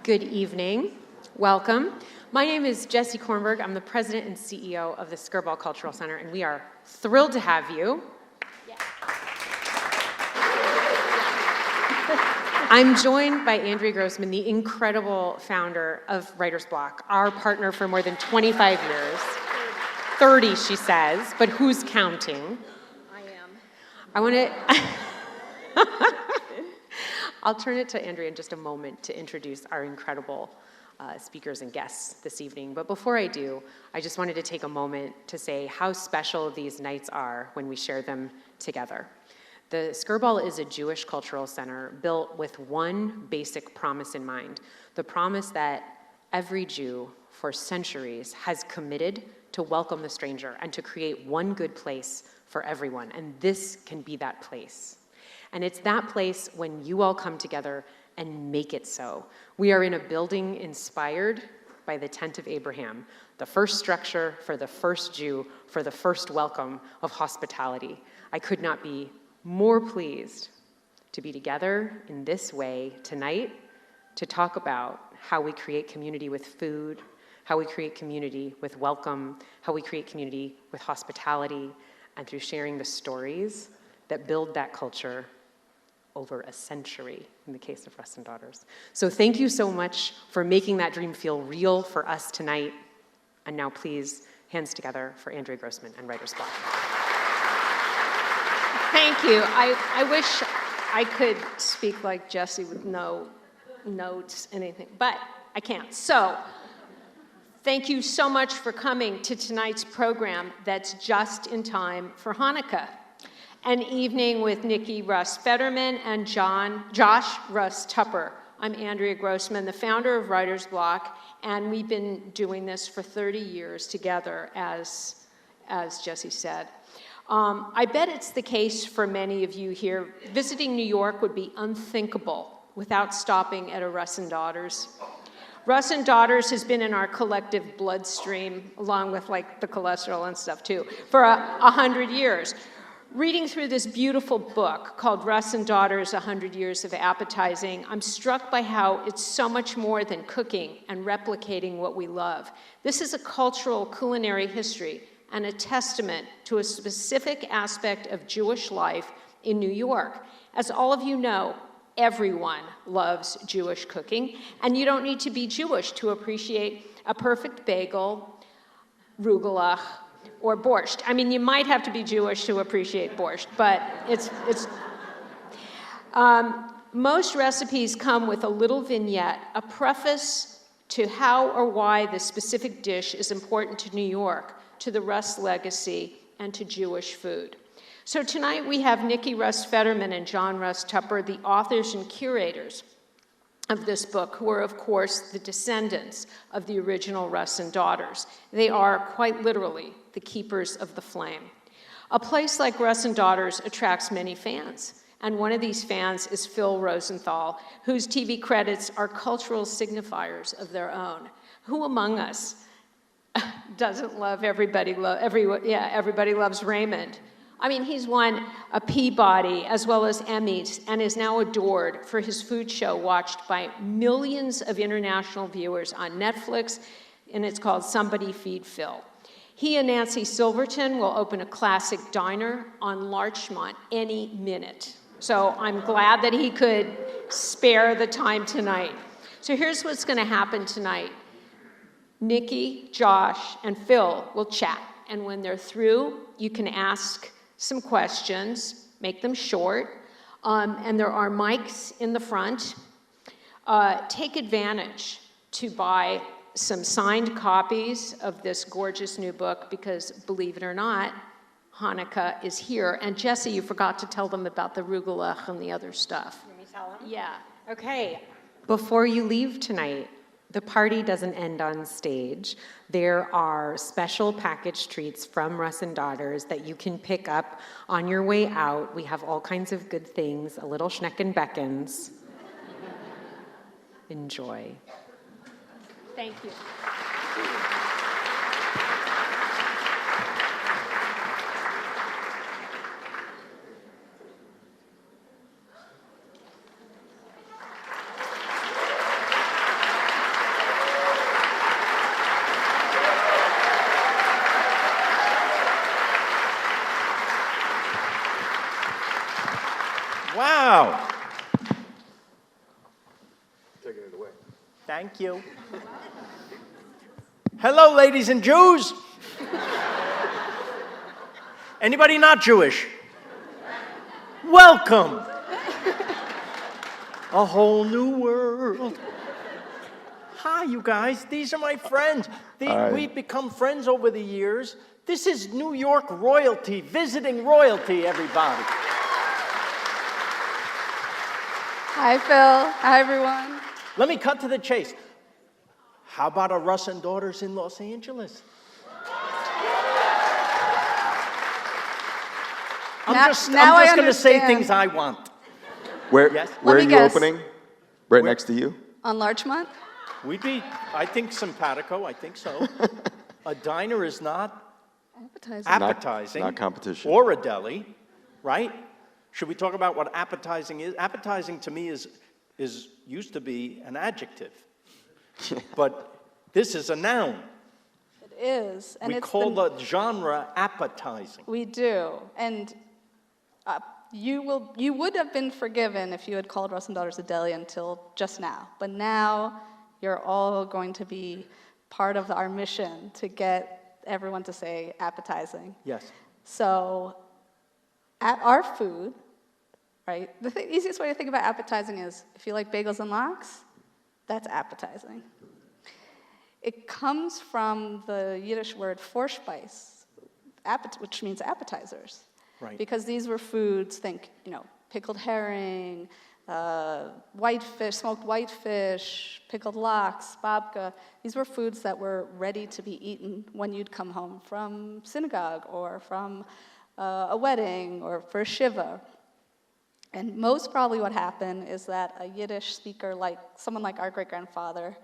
Good evening. Welcome. My name is Jessie Kornberg. I'm the president and CEO of the Skirball Cultural Center, and we are thrilled to have you. Yeah. I'm joined by Andrea Grossman, the incredible founder of Writers Bloc, our partner for more than 25 years. 30, she says, but who's counting? I am. I want to... I'll turn it to Andrea in just a moment to introduce our incredible speakers and guests this evening. But before I do, I just wanted to take a moment to say how special these nights are when we share them together. The Skirball is a Jewish cultural center built with one basic promise in mind, the promise that every Jew for centuries has committed to welcome the stranger and to create one good place for everyone. And this can be that place. And it's that place when you all come together and make it so. We are in a building inspired by the Tent of Abraham, the first structure for the first Jew, for the first welcome of hospitality. I could not be more pleased to be together in this way tonight to talk about how we create community with food, how we create community with welcome, how we create community with hospitality, and through sharing the stories that build that culture over a century, in the case of Russ Daughters. So thank you so much for making that dream feel real for us tonight. And now please, hands together for Andrea Grossman and Writers Bloc. Thank you. I wish I could speak like Jessie with no notes, anything, but I can't. So thank you so much for coming to tonight's program that's just in time for Hanukkah. An evening with Niki, Russ Federman, and Josh Russ Tupper. I'm Andrea Grossman, the founder of Writers Bloc, and we've been doing this for 30 years together, as Jessie said. I bet it's the case for many of you here. Visiting New York would be unthinkable without stopping at a Russ Daughters. Russ Daughters has been in our collective bloodstream, along with like the cholesterol and stuff too, for 100 years. Reading through this beautiful book called Russ Daughters, 100 Years of Appetizing, I'm struck by how it's so much more than cooking and replicating what we love. This is a cultural culinary history and a testament to a specific aspect of Jewish life in New York. As all of you know, everyone loves Jewish cooking, and you don't need to be Jewish to appreciate a perfect bagel, rugelach, or borscht. I mean, you might have to be Jewish to appreciate borscht, but most recipes come with a little vignette, a preface to how or why the specific dish is important to New York, to the Russ legacy, and to Jewish food. So tonight we have Niki Russ Federman and John Russ Tupper, the authors and curators of this book, who are, of course, the descendants of the original Russ Daughters. They are, quite literally, the keepers of the flame. A place like Russ Daughters attracts many fans, and one of these fans is Phil Rosenthal, whose TV credits are cultural signifiers of their own. Who among us doesn't love Everybody Loves Raymond? I mean, he's won a Peabody as well as Emmys and is now adored for his food show watched by millions of international viewers on Netflix, and it's called Somebody Feed Phil. He and Nancy Silverton will open a classic diner on Larchmont any minute. So I'm glad that he could spare the time tonight. So here's what's going to happen tonight. Niki, Josh, and Phil will chat, and when they're through, you can ask some questions, make them short, and there are mics in the front. Take advantage to buy some signed copies of this gorgeous new book because, believe it or not, Hanukkah is here. And Jessie, you forgot to tell them about the rugelach and the other stuff. Let me tell them? Yeah. Okay. Before you leave tonight, the party doesn't end on stage. There are special packaged treats from Russ Daughters that you can pick up on your way out. We have all kinds of good things, a little schnecken beckons. Enjoy. Thank you. Thank you. Hello, ladies and Jews. Anybody not Jewish? Welcome. A whole new world. Hi, you guys. These are my friends. We've become friends over the years. This is New York royalty, visiting royalty, everybody. Hi, Phil. Hi, everyone. Let me cut to the chase. How about a Russ and Daughters in Los Angeles? I'm just going to say things I want. Where are you opening? Right next to you? On Larchmont? We'd be, I think, simpatico. I think so. A diner is not appetizing. Not competition. Or a deli, right? Should we talk about what appetizing is? Appetizing to me is used to be an adjective. But this is a noun. It is. And we call the genre appetizing. We do. And you would have been forgiven if you had called Russ and Daughters a deli until just now. But now you're all going to be part of our mission to get everyone to say appetizing. Yes. So at our food, right, the easiest way to think about appetizing is if you like bagels and latkes, that's appetizing. It comes from the Yiddish word Vorspeise, which means appetizers. Right. Because these were foods, think, pickled herring, whitefish, smoked whitefish, pickled latkes, babka. These were foods that were ready to be eaten when you'd come home from synagogue or from a wedding or for a shiva. And most probably what happened is that a Yiddish speaker, like someone like our great-grandfather,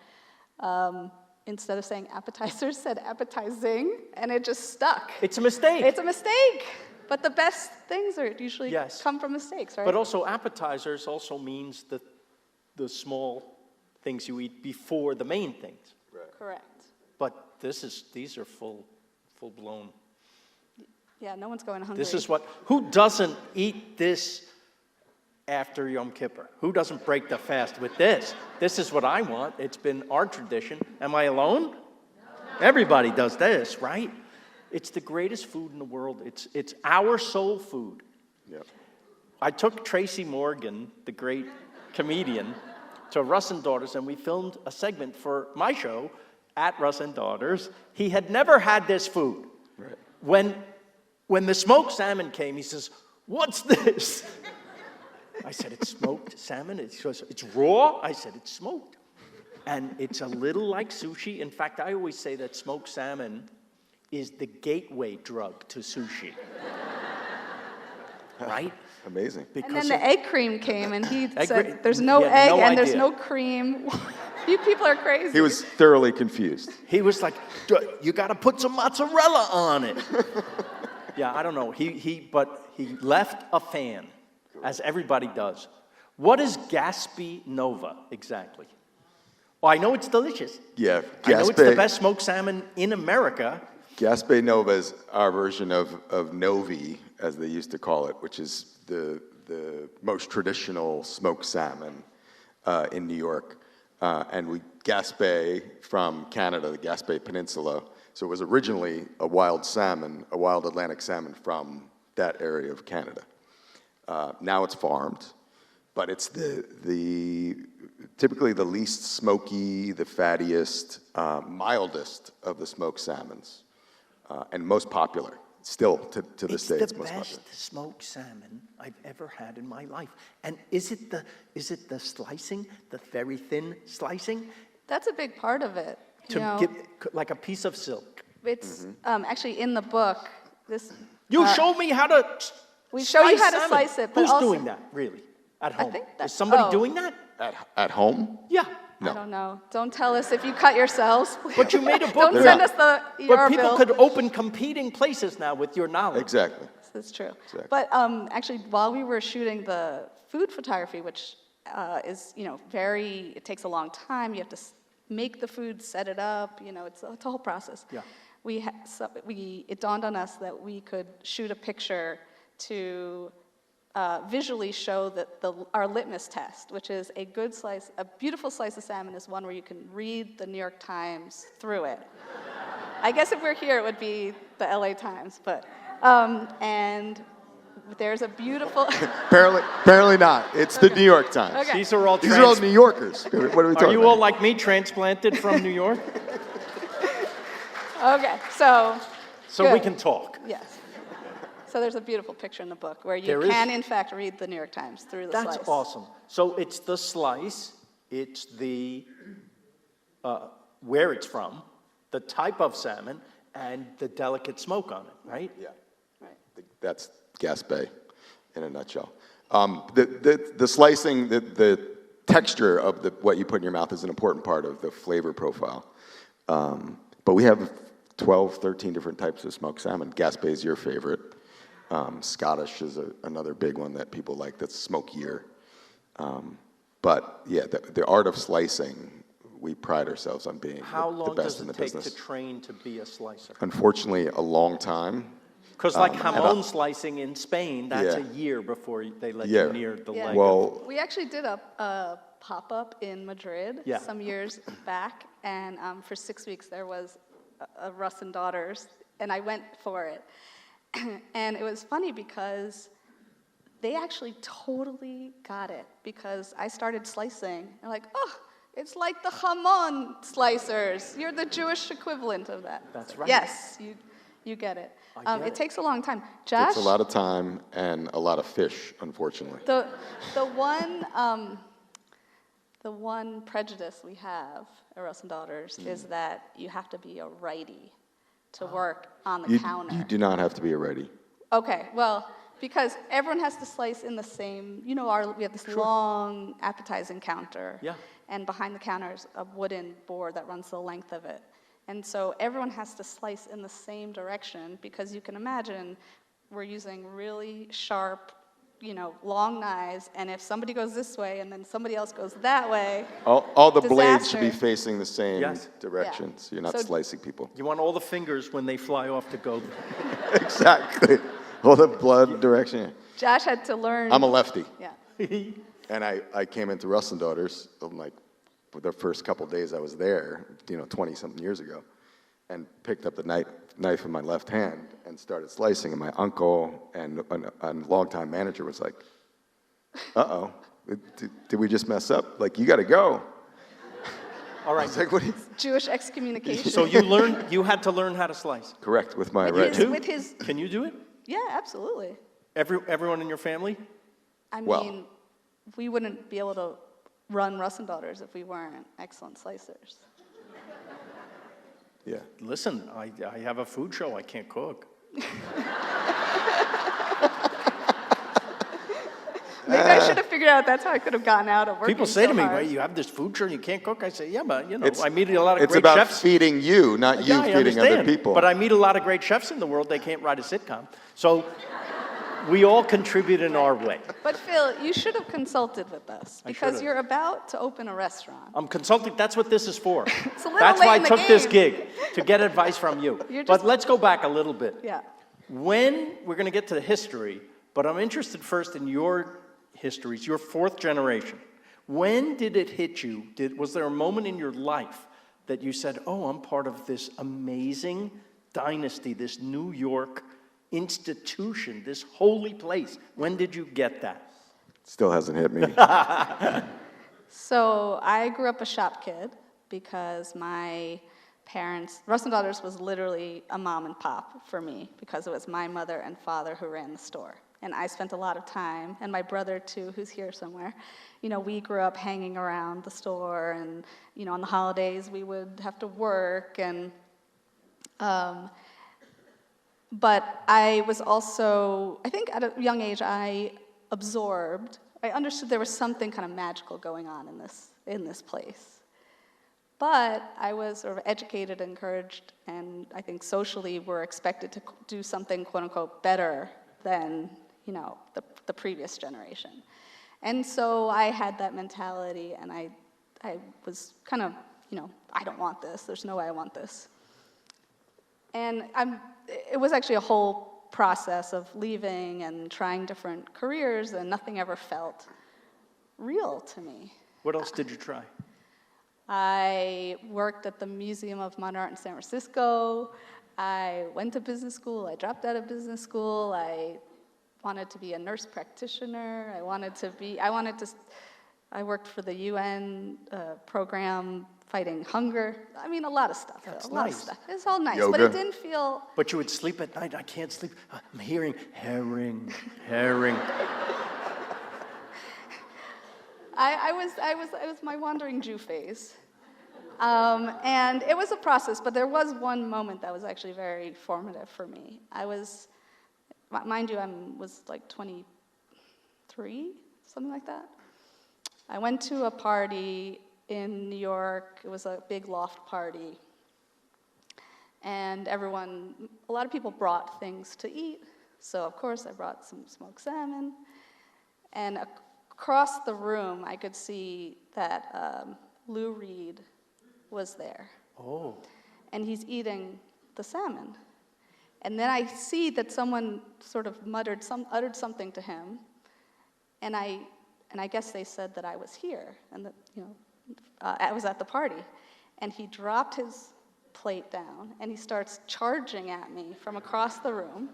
instead of saying appetizers, said appetizing, and it just stuck. It's a mistake. It's a mistake. But the best things are usually come from mistakes, right? But also appetizers also means the small things you eat before the main things. Right. Correct. But these are full blown. Yeah, no one's going hungry. This is who doesn't eat this after Yom Kippur? Who doesn't break the fast with this? This is what I want. It's been our tradition. Am I alone? No. Everybody does this, right? It's the greatest food in the world. It's our soul food. Yep. I took Tracy Morgan, the great comedian, to Russ and Daughters, and we filmed a segment for my show at Russ and Daughters. He had never had this food. Right. When the smoked salmon came, he says, "What's this?" I said, "It's smoked salmon." He goes, "It's raw?" I said, "It's smoked." And it's a little like sushi. In fact, I always say that smoked salmon is the gateway drug to sushi. Right? Amazing. And then the egg cream came, and he said, there's no egg and there's no cream. You people are crazy. He was thoroughly confused. He was like, "You got to put some mozzarella on it." Yeah, I don't know. But he left a fan, as everybody does. What is Gaspé Nova exactly? Oh, I know it's delicious. Yeah, I know it's the best smoked salmon in America. Gaspé Nova is our version of Novi, as they used to call it, which is the most traditional smoked salmon in New York. And Gaspé from Canada, the Gaspé Peninsula. So it was originally a wild Atlantic salmon from that area of Canada. Now it's farmed, but it's typically the least smoky, the fattiest, mildest of the smoked salmons. And most popular, still to this day, it's most popular. It's the best smoked salmon I've ever had in my life. And is it the slicing, the very thin slicing? That's a big part of it. Give like a piece of silk. It's actually in the book. You showed me how to. We show you how to salmon. slice it. But Who's also, doing that really at home? I think Is somebody doing that? At home? Yeah. No. I don't know. Don't tell us if you cut yourselves. But you made a book. Don't send us the ER But people bill. could open competing places now with your knowledge. Exactly. That's true. Exactly. But actually, while we were shooting the food photography, which is, it takes a long time. You have to make the food, set it up. It's a whole process. Yeah. It dawned on us that we could shoot a picture to visually show our litmus test, which is a beautiful slice of salmon is one where you can read the New York Times through it. I guess if we're here, it would be the LA Times, but, and there's a beautiful... Apparently not. It's the New York Times. Okay. These are all New Yorkers. What are we talking about? Are you all like me, transplanted from New York? Okay, so So we good. can talk. Yes. So there's a beautiful picture in the book where you There is? can, in fact, read the New York Times through the That's slice. awesome. So it's the slice, it's the where it's from, the type of salmon, and the delicate smoke on it, right? Yeah. Right. That's Gaspé in a nutshell. The slicing, the texture of what you put in your mouth is an important part of the flavor profile. But we have 12, 13 different types of smoked salmon. Gaspé is your favorite. Scottish is another big one that people like that's smokier. But yeah, the art of slicing, we pride ourselves on being How the long best does in the it take business. to train to be a slicer? Unfortunately, a long time. Because like about- jamon slicing in Spain, that's Yeah. a year before they let Yeah. you near the Yeah. leg. Well, We actually did a pop-up in Madrid Yeah. some years back, and for 6 weeks there was a Russ Daughters, and I went for it. And it was funny because they actually totally got it, because I started slicing. They're like, oh, it's like the jamon slicers. You're the Jewish equivalent of that. That's right. Yes, you get it. I get It it. takes a long time. Josh? it's a lot of time and a lot of fish, unfortunately. The one prejudice we have at Russ Daughters is that you have to be a righty to work on the counter. You do not have to be a righty. Okay, well, because everyone has to slice in the same, we have this long appetizing counter. Yeah. And behind the counter is a wooden board that runs the length of it. And so everyone has to slice in the same direction, because you can imagine we're using really sharp, long knives, and if somebody goes this way and then somebody else goes that way, All the blades should be Disaster. facing the same Yes. direction, so you're not So- slicing people. You want all the fingers when they fly off to go. Exactly. All the blood direction. Josh had to learn. I'm a lefty, Yeah. and I came into Russ Daughters for the first couple days I was there, 20-something years ago, and picked up the knife in my left hand and started slicing, and my uncle and a longtime manager was like, uh-oh, did we just mess up? Like, you got to go. All I right. was like, what? Jewish excommunication. So you had to learn how to slice. Correct, with my with right his, hand. with his, Can you do it? yeah, absolutely. Everyone in your family? I Well- mean, we wouldn't be able to run Russ Daughters if we weren't excellent slicers. Yeah. Listen, I have a food show. I can't cook. Maybe I should have figured out that's how I could have gotten out of working People say so to me, hard. "Wait, you have this food show and you can't cook?" I say, "Yeah, but It's- I meet a lot of It's great about chefs." feeding you, not you Yeah, I feeding other understand, people. But I meet a lot of great chefs in the world. They can't write a sitcom, so we all contribute in our way. But Phil, you should have consulted with us, I because should've. you're about to open a restaurant. I'm consulting. That's what this is for. It's a little That's late why I in the took this game. gig, to get advice from you. You're But just- let's go back a little bit. Yeah. When we're going to get to the history, but I'm interested first in your histories, your fourth generation. When did it hit you? Was there a moment in your life that you said, "Oh, I'm part of this amazing dynasty, this New York institution, this holy place"? When did you get that? Still hasn't hit me. So I grew up a shop kid, because my parents, Russ Daughters was literally a mom and pop for me, because it was my mother and father who ran the store. And I spent a lot of time, and my brother too, who's here somewhere. We grew up hanging around the store, and on the holidays we would have to work, and but I was also, I think at a young age, I understood there was something kind of magical going on in this place. But I was sort of educated, encouraged, and I think socially we're expected to do something, quote unquote, better than, the previous generation. And so I had that mentality, and I was kind of, I don't want this. There's no way I want this. And it was actually a whole process of leaving and trying different careers, and nothing ever felt real to me. What else did you try? I worked at the Museum of Modern Art in San Francisco. I went to business school. I dropped out of business school. I wanted to be a nurse practitioner. I worked for the UN program fighting hunger. I mean, a lot of stuff. That's a lot nice. of stuff. It's all nice, Yoga. but it didn't feel. But you would sleep at night. I can't sleep. I'm hearing herring. I was my wandering Jew phase. And it was a process, but there was one moment that was actually very formative for me. Mind you, I was like 23, something like that. I went to a party in New York. It was a big loft party. And a lot of people brought things to eat. So, of course, I brought some smoked salmon. And across the room, I could see that Lou Reed was there. Oh. And he's eating the salmon. And then I see that someone sort of uttered something to him, and I guess they said that I was here, and that I was at the party. And he dropped his plate down, and he starts charging at me from across the room.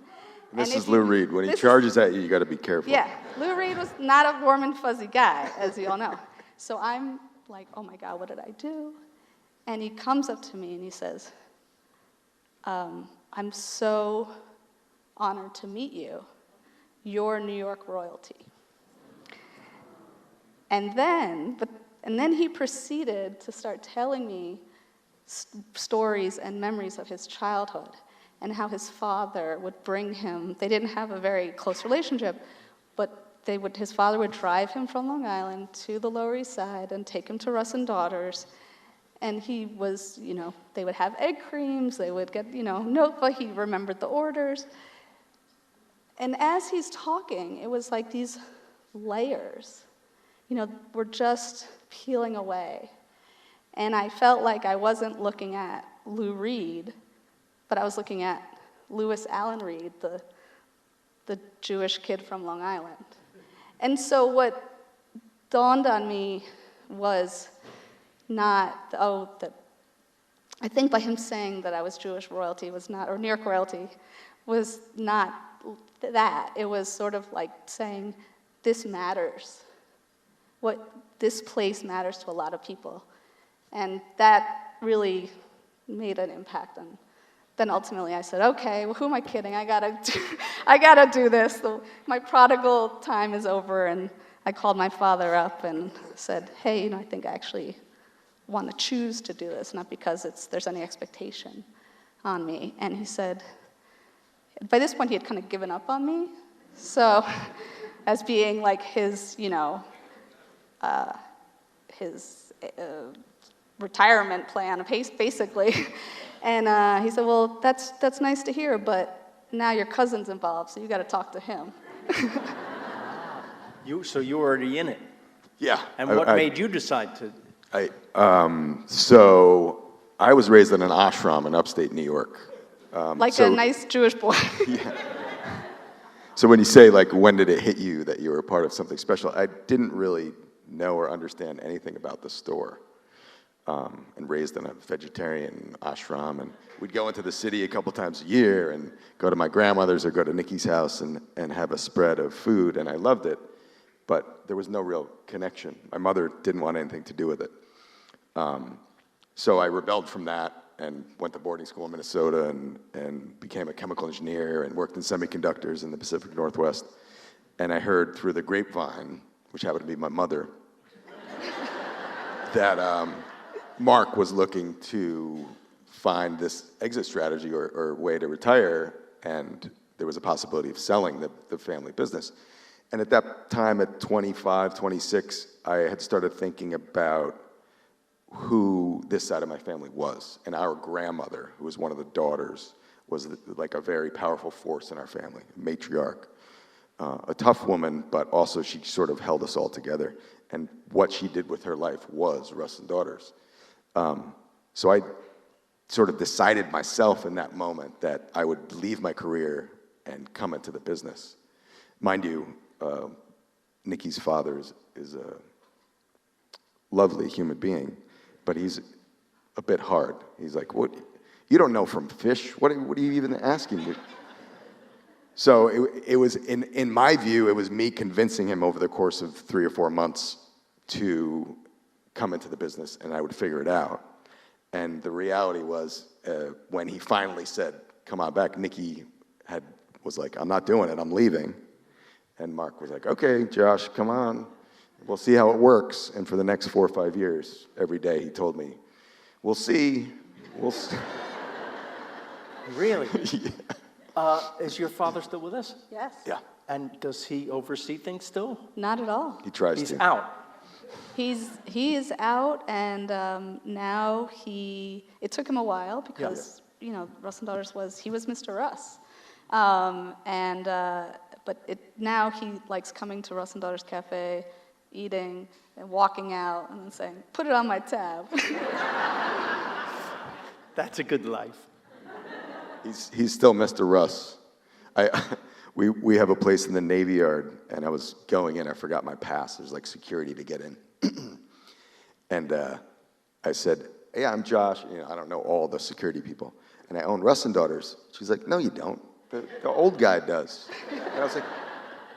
This is Lou Reed. When he charges at you, you got to be careful. Yeah, Lou Reed was not a warm and fuzzy guy, as you all know. So I'm like, oh my God, what did I do? And he comes up to me and he says, I'm so honored to meet you. You're New York royalty. And then he proceeded to start telling me stories and memories of his childhood and how his father would bring him. They didn't have a very close relationship, but his father would drive him from Long Island to the Lower East Side and take him to Russ Daughters. And he was, they would have egg creams, they would get, but he remembered the orders. And as he's talking, it was like these layers, were just peeling away. And I felt like I wasn't looking at Lou Reed, but I was looking at Lewis Allen Reed, the Jewish kid from Long Island. And so what dawned on me was not, that I think by him saying that I was Jewish royalty was not, or New York royalty, was not that. It was sort of like saying, this matters. This place matters to a lot of people. And that really made an impact. And then ultimately I said, okay, well, who am I kidding? I gotta do this. My prodigal time is over. And I called my father up and said, hey, I think I actually want to choose to do this, not because there's any expectation on me. And he said, by this point he had kind of given up on me. So as being like his retirement plan, basically. And he said, well, that's nice to hear, but now your cousin's involved, so you got to talk to him. So you were already in it. Yeah. And what made you decide to? So I was raised in an ashram in upstate New York. A nice Jewish boy. Yeah. So when you say, when did it hit you that you were a part of something special, I didn't really know or understand anything about the store. And raised in a vegetarian ashram, and we'd go into the city a couple times a year and go to my grandmother's or go to Niki's house and have a spread of food, and I loved it, but there was no real connection. My mother didn't want anything to do with it. So I rebelled from that and went to boarding school in Minnesota and became a chemical engineer and worked in semiconductors in the Pacific Northwest. And I heard through the grapevine, which happened to be my mother, that Mark was looking to find this exit strategy or way to retire, and there was a possibility of selling the family business. And at that time, at 25, 26, I had started thinking about who this side of my family was. And our grandmother, who was one of the daughters, was like a very powerful force in our family, a matriarch. A tough woman, but also she sort of held us all together. And what she did with her life was Russ Daughters. So I sort of decided myself in that moment that I would leave my career and come into the business. Mind you, Niki's father is a lovely human being, but he's a bit hard. He's like, "What? You don't know from fish? What are you even asking me?" So it was, in my view, it was me convincing him over the course of 3 or 4 months to come into the business, and I would figure it out. And the reality was, when he finally said, "Come on back," Niki was like, "I'm not doing it, I'm leaving." And Mark was like, "Okay, Josh, come on. We'll see how it works." And for the next 4 or 5 years, every day he told me, "We'll see, we'll see." Really? Yeah. Is your father still with us? Yes. Yeah, And does he oversee things still? Not at all. he tries He's to. out. He is out, and now it took him a while because, Russ and Daughters he was Mr. Russ. But now he likes coming to Russ and Daughters Cafe, eating, and walking out, and then saying, "Put it on my tab." That's a good life. He's still Mr. Russ. We have a place in the Navy Yard, and I was going in. I forgot my pass. There's like security to get in, and I said, "Hey, I'm Josh. I don't know all the security people, and I own Russ and Daughters." She's like, "No, you don't. The old guy does." And I was like,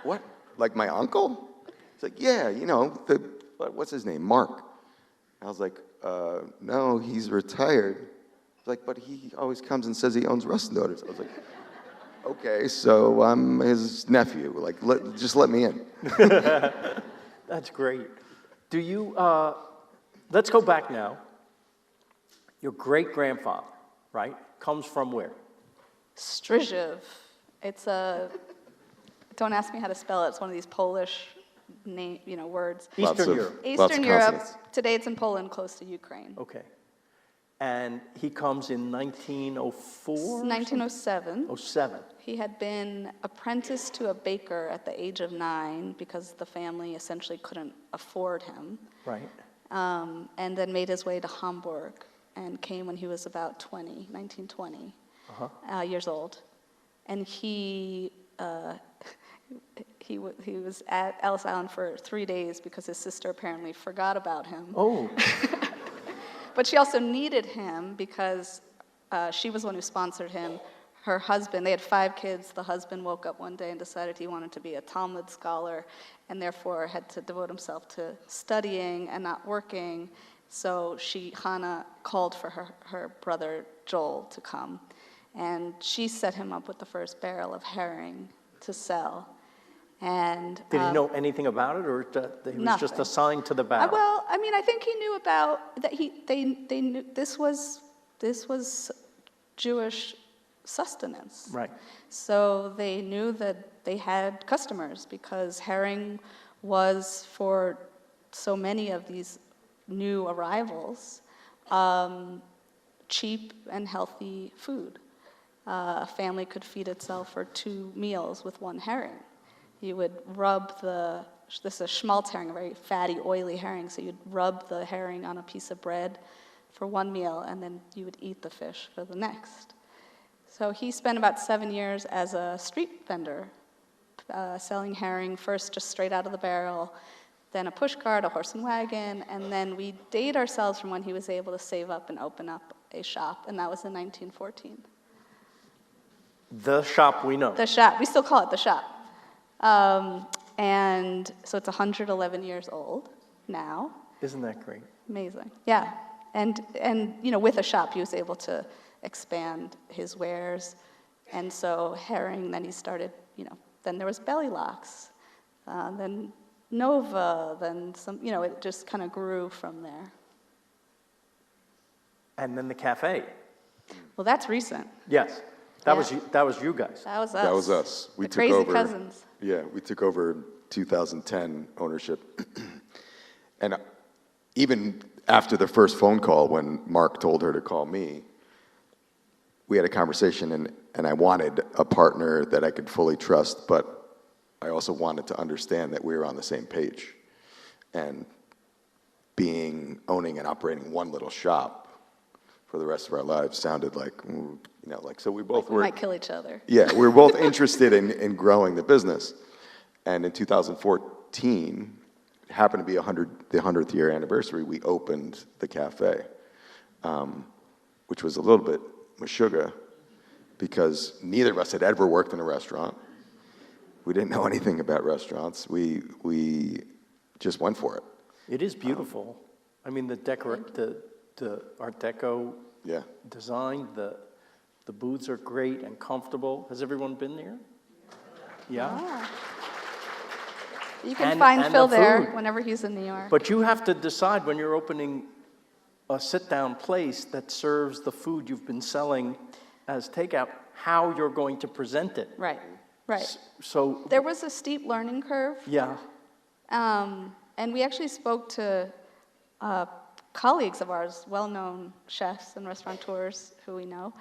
"What? Like my uncle?" It's like, "Yeah, what's his name, Mark." I was like, "No, he's retired." Like, "But he always comes and says he owns Russ and Daughters." I was like, "Okay, so I'm his nephew. Like, just let me in." That's great. Do you, let's go back now. Your great-grandfather, right, comes from where? Strzyżew. Don't ask me how to spell it. It's one of these Polish words. Eastern Europe. Lots of Eastern Europe. consonants. Today it's in Poland, close to Ukraine. Okay. And he comes in 1904? 1907. 07. He had been apprenticed to a baker at the age of 9 because the family essentially couldn't afford him. Right. And then made his way to Hamburg and came when he was about 1920 years old. And he was at Ellis Island for 3 days because his sister apparently forgot about him. Oh. But she also needed him because she was the one who sponsored him. Her husband, they had 5 kids. The husband woke up one day and decided he wanted to be a Talmud scholar and therefore had to devote himself to studying and not working. So Hannah called for her brother Joel to come. And she set him up with the first barrel of herring to sell. And Did he know anything about it, or that he was nothing. just assigned to the barrel? Well, I think he knew about that. They knew this was Jewish sustenance. Right. So they knew that they had customers because herring was, for so many of these new arrivals, cheap and healthy food. A family could feed itself for 2 meals with 1 herring. You would rub this is a schmaltz herring, a very fatty, oily herring, so you'd rub the herring on a piece of bread for 1 meal, and then you would eat the fish for the next. So he spent about 7 years as a street vendor, selling herring, first just straight out of the barrel, then a push cart, a horse and wagon, and then we date ourselves from when he was able to save up and open up a shop, and that was in 1914. The shop we know. The shop, we still call it the shop. And so it's 111 years old now. Isn't that great? Amazing, yeah. And with a shop, he was able to expand his wares. And so herring, then he started, then there was belly locks, then Nova, then some, it just kind of grew from there. And then the cafe. Well, that's recent. Yes. That Yeah. was you. That was you guys. That was us. That was us. We The took crazy over. cousins. Yeah, we took over in 2010 ownership. And even after the first phone call, when Mark told her to call me, we had a conversation, and I wanted a partner that I could fully trust, but I also wanted to understand that we were on the same page. And owning and operating one little shop for the rest of our lives sounded like, like, so we both We were, might kill each other. yeah, we were both interested in growing the business. And in 2014, it happened to be the 100th year anniversary, we opened the cafe, which was a little bit meshuggah because neither of us had ever worked in a restaurant. We didn't know anything about restaurants. We just went for it. It is beautiful. I mean, the Art Deco Yeah. design, the booths are great and comfortable. Has everyone been there? Yeah. You can And- find and Phil the there food. whenever he's in New York. But you have to decide when you're opening a sit-down place that serves the food you've been selling as takeout, how you're going to present it. Right, right. So, There was a steep learning curve. yeah, And we actually spoke to colleagues of ours, well-known chefs and restaurateurs who we know,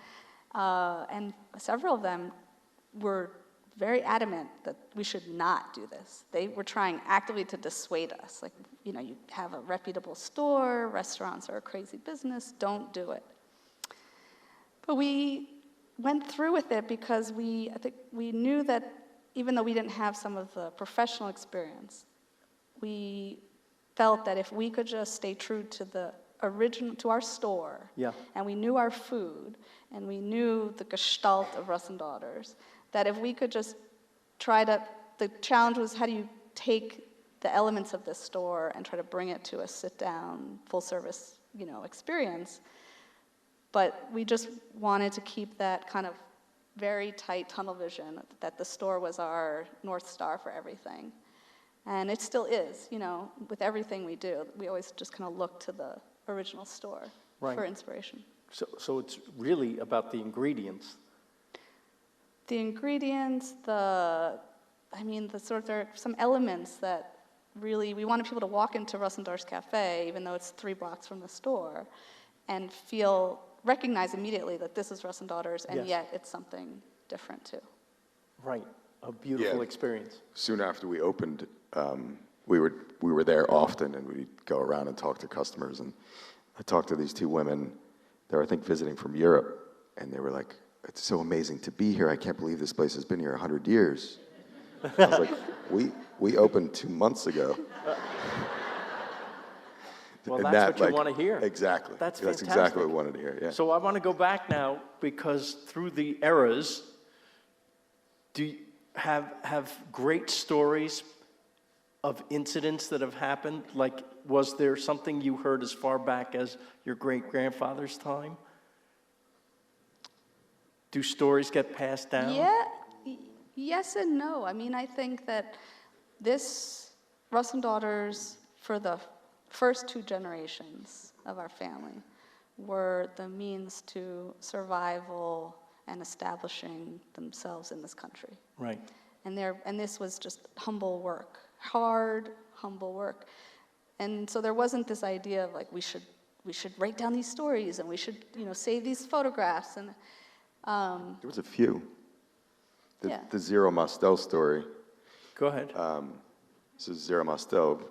and several of them were very adamant that we should not do this. They were trying actively to dissuade us. Like, you have a reputable store, restaurants are a crazy business, don't do it. But we went through with it because I think we knew that even though we didn't have some of the professional experience, we felt that if we could just stay true to the original, to our store, Yeah. and we knew our food, and we knew the gestalt of Russ Daughters, that if we could just the challenge was how do you take the elements of this store and try to bring it to a sit-down, full-service, experience. But we just wanted to keep that kind of very tight tunnel vision that the store was our North Star for everything. And it still is, with everything we do. We always just kind of look to the original store for inspiration. so it's really about the ingredients. The ingredients, there are some elements that really, we wanted people to walk into Russ Daughters Cafe, even though it's 3 blocks from the store, and recognize immediately that this is Russ Daughters, and Yes. yet it's something different too. Right, a beautiful Yeah. experience. Soon after we opened, we were there often, and we'd go around and talk to customers. And I talked to these 2 women. They were, I think, visiting from Europe, and they were like, "It's so amazing to be here. I can't believe this place has been here 100 years." I was like, "We opened 2 months ago." Well, And that's what you want to hear. Exactly. That's exactly fantastic. what we wanted to hear. Yeah. So I want to go back now because through the eras, do you have great stories of incidents that have happened? Like, was there something you heard as far back as your great-grandfather's time? Do stories get passed down? Yeah, yes and no. I think that this Russ Daughters, for the first 2 generations of our family, were the means to survival and establishing themselves in this country. Right. And this was just humble work, hard, humble work. And so there wasn't this idea of like we should write down these stories and we should save these photographs and. There was a few. Yeah. The Zero Mostel story. Go ahead. This is Zero Mostel,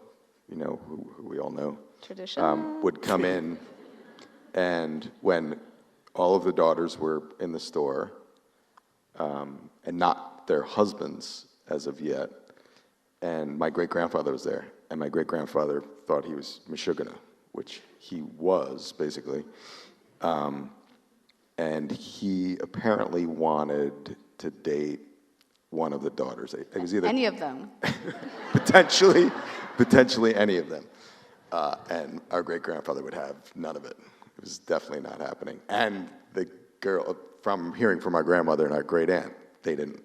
who we all know. Tradition. Would come in, and when all of the daughters were in the store, and not their husbands as of yet, and my great-grandfather was there, and my great-grandfather thought he was Meshuggah, which he was, basically. And he apparently wanted to date one of the daughters. It was either Any of them. potentially any of them. And our great-grandfather would have none of it. It was definitely not happening. And the girl, from hearing from our grandmother and our great-aunt, they didn't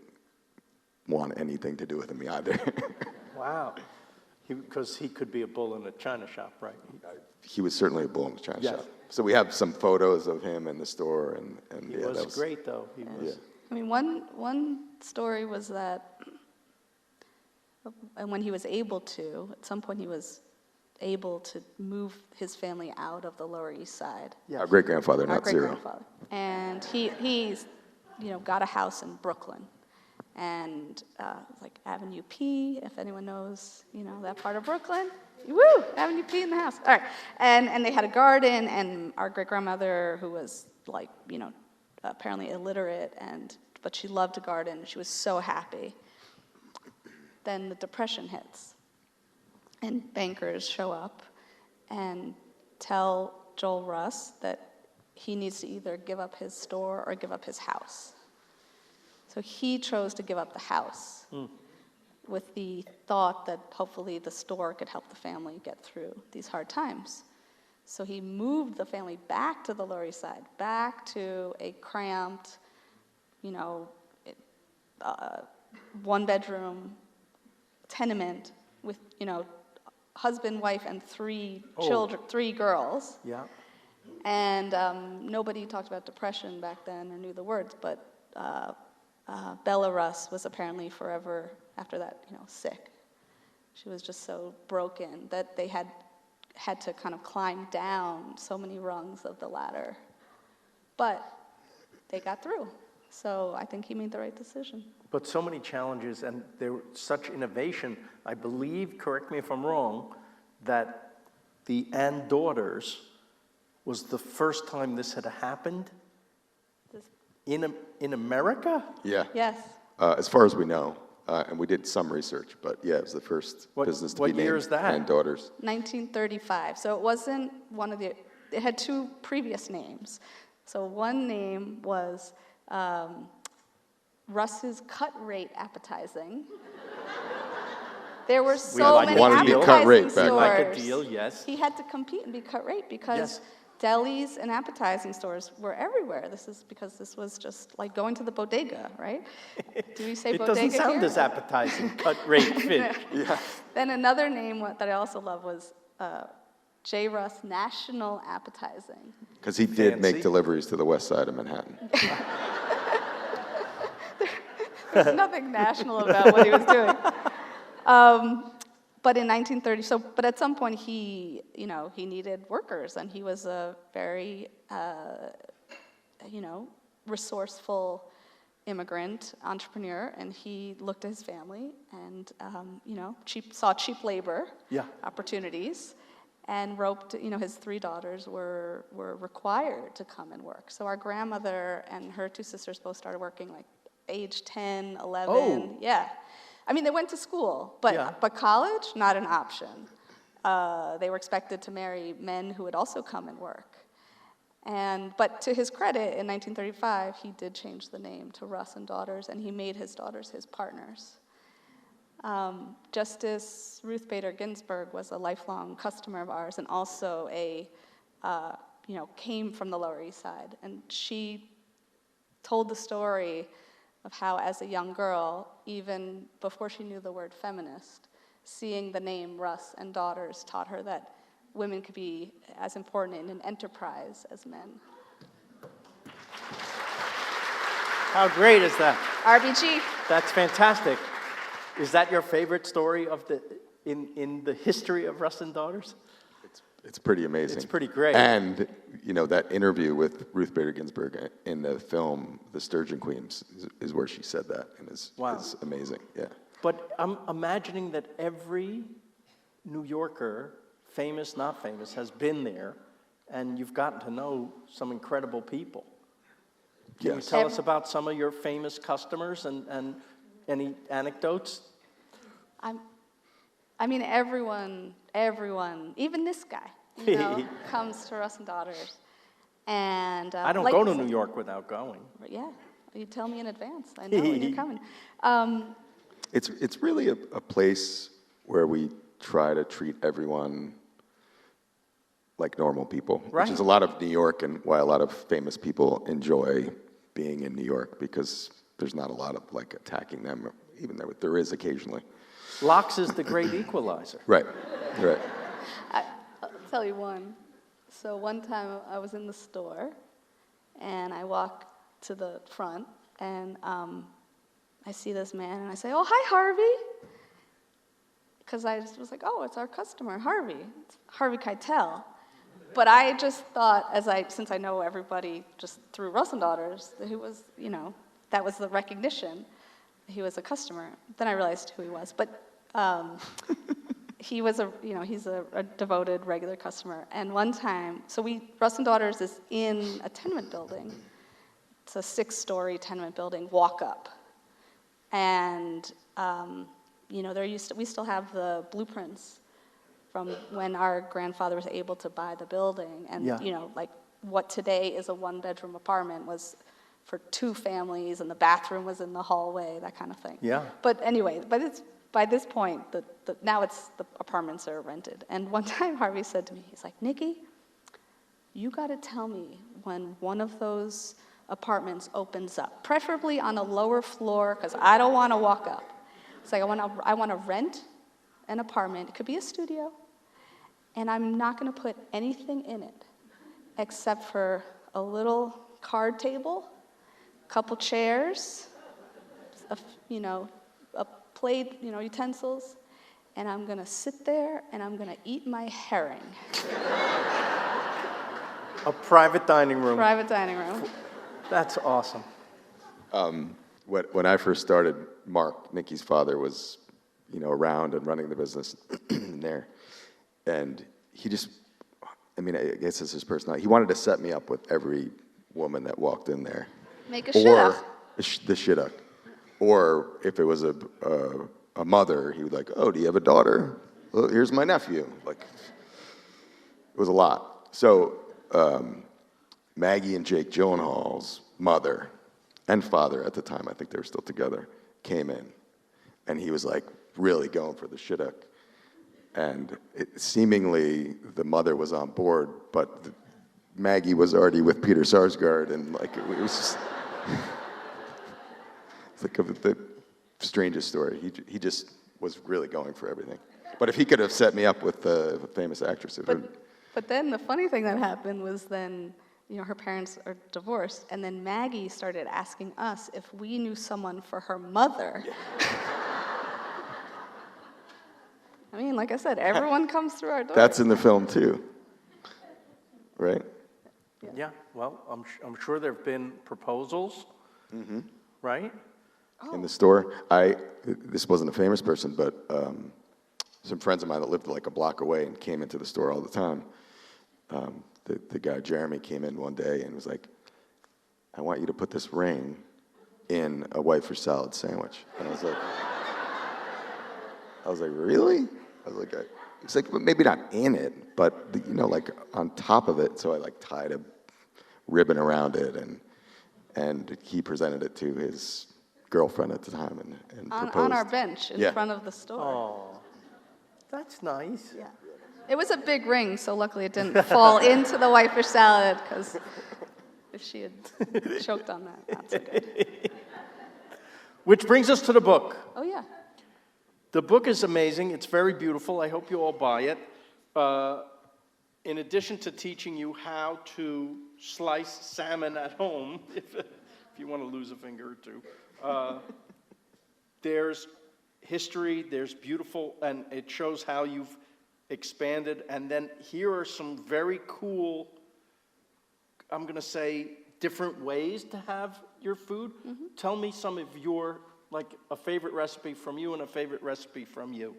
want anything to do with me either. Wow. Because he could be a bull in a china shop, right? He was certainly a bull in the china Yes. shop. So we have some photos of him in the store, and He yeah, was that was great, though. He was. Yeah. One story was that when he was able to, at some point he was able to move his family out of the Lower East Side. Our great-grandfather, Our not Zero. great-grandfather. And he's got a house in Brooklyn. and like Avenue P, if anyone knows, that part of Brooklyn. Woo! Avenue P in the house. All right. And they had a garden, and our great-grandmother, who was like, apparently illiterate, but she loved to garden. She was so happy. Then the Depression hits, and bankers show up and tell Joel Russ that he needs to either give up his store or give up his house. So he chose to give up the house with the thought that hopefully the store could help the family get through these hard times. So he moved the family back to the Lower East Side, back to a cramped, one-bedroom tenement with, husband, wife, and three children, 3 girls. Yeah. And nobody talked about depression back then or knew the words, but Bella Russ was apparently forever after that, sick. She was just so broken that they had to kind of climb down so many rungs of the ladder. But they got through. So I think he made the right decision. But so many challenges, and there was such innovation. I believe, correct me if I'm wrong, that the Daughters was the first time this had happened in America? Yeah. Yes. As far as we know, and we did some research, but yeah, it was the first business to be named. What year is that? And Daughters. 1935. So it wasn't it had 2 previous names. So one name was Russ's Cut Rate Appetizing. There were so many wanted to be appetizing cut rate back stores. then. Like a deal, yes. He had to compete and be cut rate because Yes. delis and appetizing stores were everywhere. This is because this was just like going to the bodega, right? Do we say It bodega doesn't sound here? as appetizing, cut rate fish. Yeah. Then another name that I also love was J. Russ National Appetizing. Because he did Fancy. make deliveries to the west side of Manhattan. There's nothing national about what he was doing. But in 1930, but at some point he needed workers, and he was a very, resourceful immigrant entrepreneur, and he looked at his family and, saw cheap labor opportunities, and roped, his 3 daughters were required to come and work. So our grandmother and her 2 sisters both started working like age 10, 11. Oh. Yeah. I mean, they went to school, but college, not an option. They were expected to marry men who would also come and work. But to his credit, in 1935, he did change the name to Russ and Daughters, and he made his daughters his partners. Justice Ruth Bader Ginsburg was a lifelong customer of ours, and also came from the Lower East Side. And she told the story of how, as a young girl, even before she knew the word feminist, seeing the name Russ and Daughters taught her that women could be as important in an enterprise as men. How great is that? RBG. That's fantastic. Is that your favorite story of in the history of Russ and Daughters? It's pretty amazing. It's pretty great. And, that interview with Ruth Bader Ginsburg in the film The Sturgeon Queens is where she said that, and is amazing, yeah. But I'm imagining that every New Yorker, famous, not famous, has been there, and you've gotten to know some incredible people. Can you tell us about some of your famous customers and any anecdotes? I mean, everyone, even this guy, comes to Russ and Daughters. And I don't go to New York without going. Yeah, you tell me in advance. I know when you're coming. It's really a place where we try to treat everyone like normal people, Right. which is a lot of New York, and why a lot of famous people enjoy being in New York, because there's not a lot of attacking them, even though there is occasionally. Latkes is the great equalizer. Right. I'll tell you one. So one time I was in the store, and I walk to the front, and I see this man, and I say, "Oh, hi, Harvey," because I just was like, "Oh, it's our customer, Harvey. It's Harvey Keitel." But I just thought, since I know everybody just through Russ and Daughters, who was, that was the recognition. he was a customer. Then I realized who he was. But he was he's a devoted regular customer. And one time, so Russ Daughters is in a tenement building. It's a 6-story tenement building, walk up. And, we still have the blueprints from when our grandfather was able to buy the building. And, like what today is a 1-bedroom apartment was for 2 families, and the bathroom was in the hallway, that kind of thing. Yeah. But anyway, by this point, now the apartments are rented. And one time Harvey said to me, he's like, Niki, you got to tell me when one of those apartments opens up, preferably on a lower floor, because I don't want to walk up. It's like, I want to rent an apartment. It could be a studio, and I'm not going to put anything in it except for a little card table, a couple chairs, a plate, utensils, and I'm going to sit there and I'm going to eat my herring. A private dining room. Private dining room. That's awesome. When I first started, Mark, Niki's father, was, around and running the business there. And he just, I guess it's his personality. He wanted to set me up with every woman that walked in there. Make a shidduch. The shidduch. Or if it was a mother, he would like, oh, do you have a daughter? Well, here's my nephew. Like, it was a lot. So Maggie and Jake Gyllenhaal's mother and father at the time, I think they were still together, came in. And he was like really going for the shidduch. And seemingly the mother was on board, but Maggie was already with Peter Sarsgaard, and like it was just... It's like the strangest story. He just was really going for everything. But if he could have set me up with a famous actress, But then the funny thing that happened was then, her parents are divorced, and then Maggie started asking us if we knew someone for her mother. Like I said, everyone comes through our door. that's in the film too, right? Yeah, well, I'm sure there have been proposals, right? In the store. This wasn't a famous person, but some friends of mine that lived like a block away and came into the store all the time. The guy, Jeremy, came in one day and was like, I want you to put this ring in a white fish salad sandwich. And I was like, really? I was like, it's like, maybe not in it, but, like on top of it. So I like tied a ribbon around it, and he presented it to his girlfriend at the time and proposed. On our bench in front of the store. Oh, that's nice. Yeah. It was a big ring, so luckily it didn't fall into the white fish salad, because if she had choked on that, not so good. Which brings us to the book. Oh, yeah. The book is amazing. It's very beautiful. I hope you all buy it. In addition to teaching you how to slice salmon at home, if you want to lose a finger or two, there's history, there's beautiful, and it shows how you've expanded. And then here are some very cool, I'm going to say, different ways to have your food. Tell me some of your, like a favorite recipe from you and a favorite recipe from you.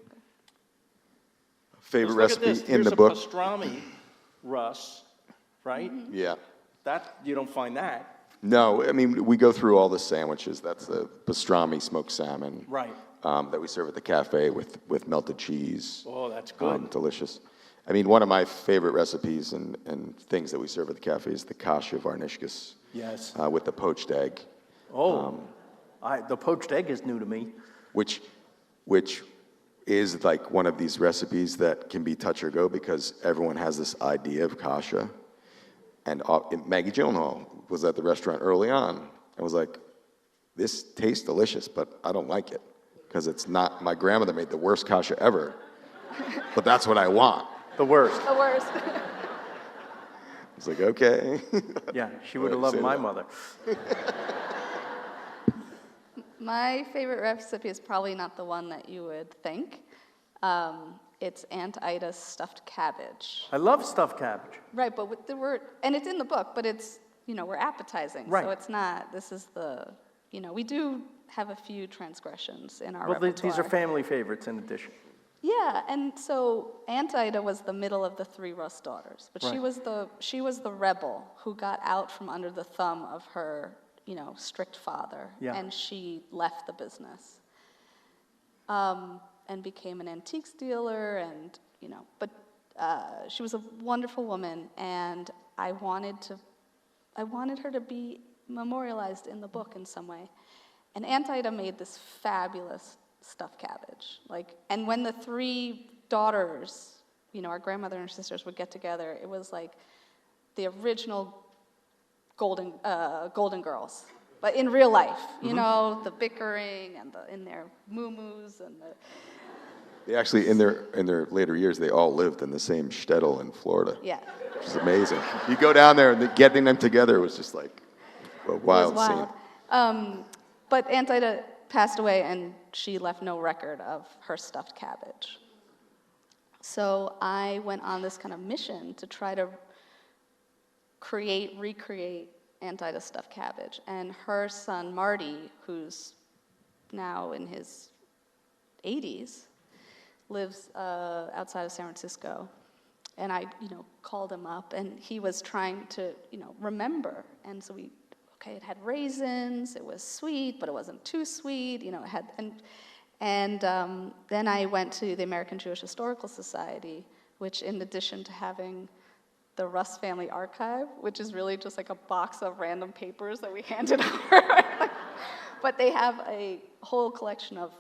Favorite recipe in the book? Here's a pastrami, Russ, right? Yeah. That, you don't find that. No, we go through all the sandwiches. That's the pastrami smoked salmon. Right. That we serve at the cafe with melted cheese. Oh, that's good. Delicious. One of my favorite recipes and things that we serve at the cafe is the kasha varnishkas. Yes. With the poached egg. Oh, the poached egg is new to me. Which is like one of these recipes that can be touch or go, because everyone has this idea of kasha. And Maggie Gyllenhaal was at the restaurant early on and was like, this tastes delicious, but I don't like it, because it's not, my grandmother made the worst kasha ever, but that's what I want. The worst. The worst. I was like, okay. Yeah, she would have loved my mother. My favorite recipe is probably not the one that you would think. It's Aunt Ida's stuffed cabbage. I love stuffed cabbage. Right, but and it's in the book, but it's, we're appetizing. Right. So it's not, this is the we do have a few transgressions in our Well, repertoire. these are family favorites in addition. Yeah, and so Aunt Ida was the middle of the three Russ daughters, but she was the rebel who got out from under the thumb of her, strict father, and she left the business, and became an antiques dealer, and but she was a wonderful woman, and I wanted her to be memorialized in the book in some way, and Aunt Ida made this fabulous stuffed cabbage. And when the three daughters, our grandmother and her sisters would get together, it was like the original Golden Girls, but in real life. The bickering and in their moo-moos and the. They actually, in their later years, they all lived in the same shtetl in Florida. Yeah. Which is amazing. You go down there, and getting them together was just like a wild scene. But Aunt Ida passed away, and she left no record of her stuffed cabbage. So I went on this kind of mission to try to recreate Aunt Ida's stuffed cabbage. And her son, Marty, who's now in his 80s, lives outside of San Francisco. And I, called him up, and he was trying to, remember. And so it had raisins, it was sweet, but it wasn't too sweet, it had, and then I went to the American Jewish Historical Society, which in addition to having the Russ Family Archive, which is really just like a box of random papers that we handed over, but they have a whole collection of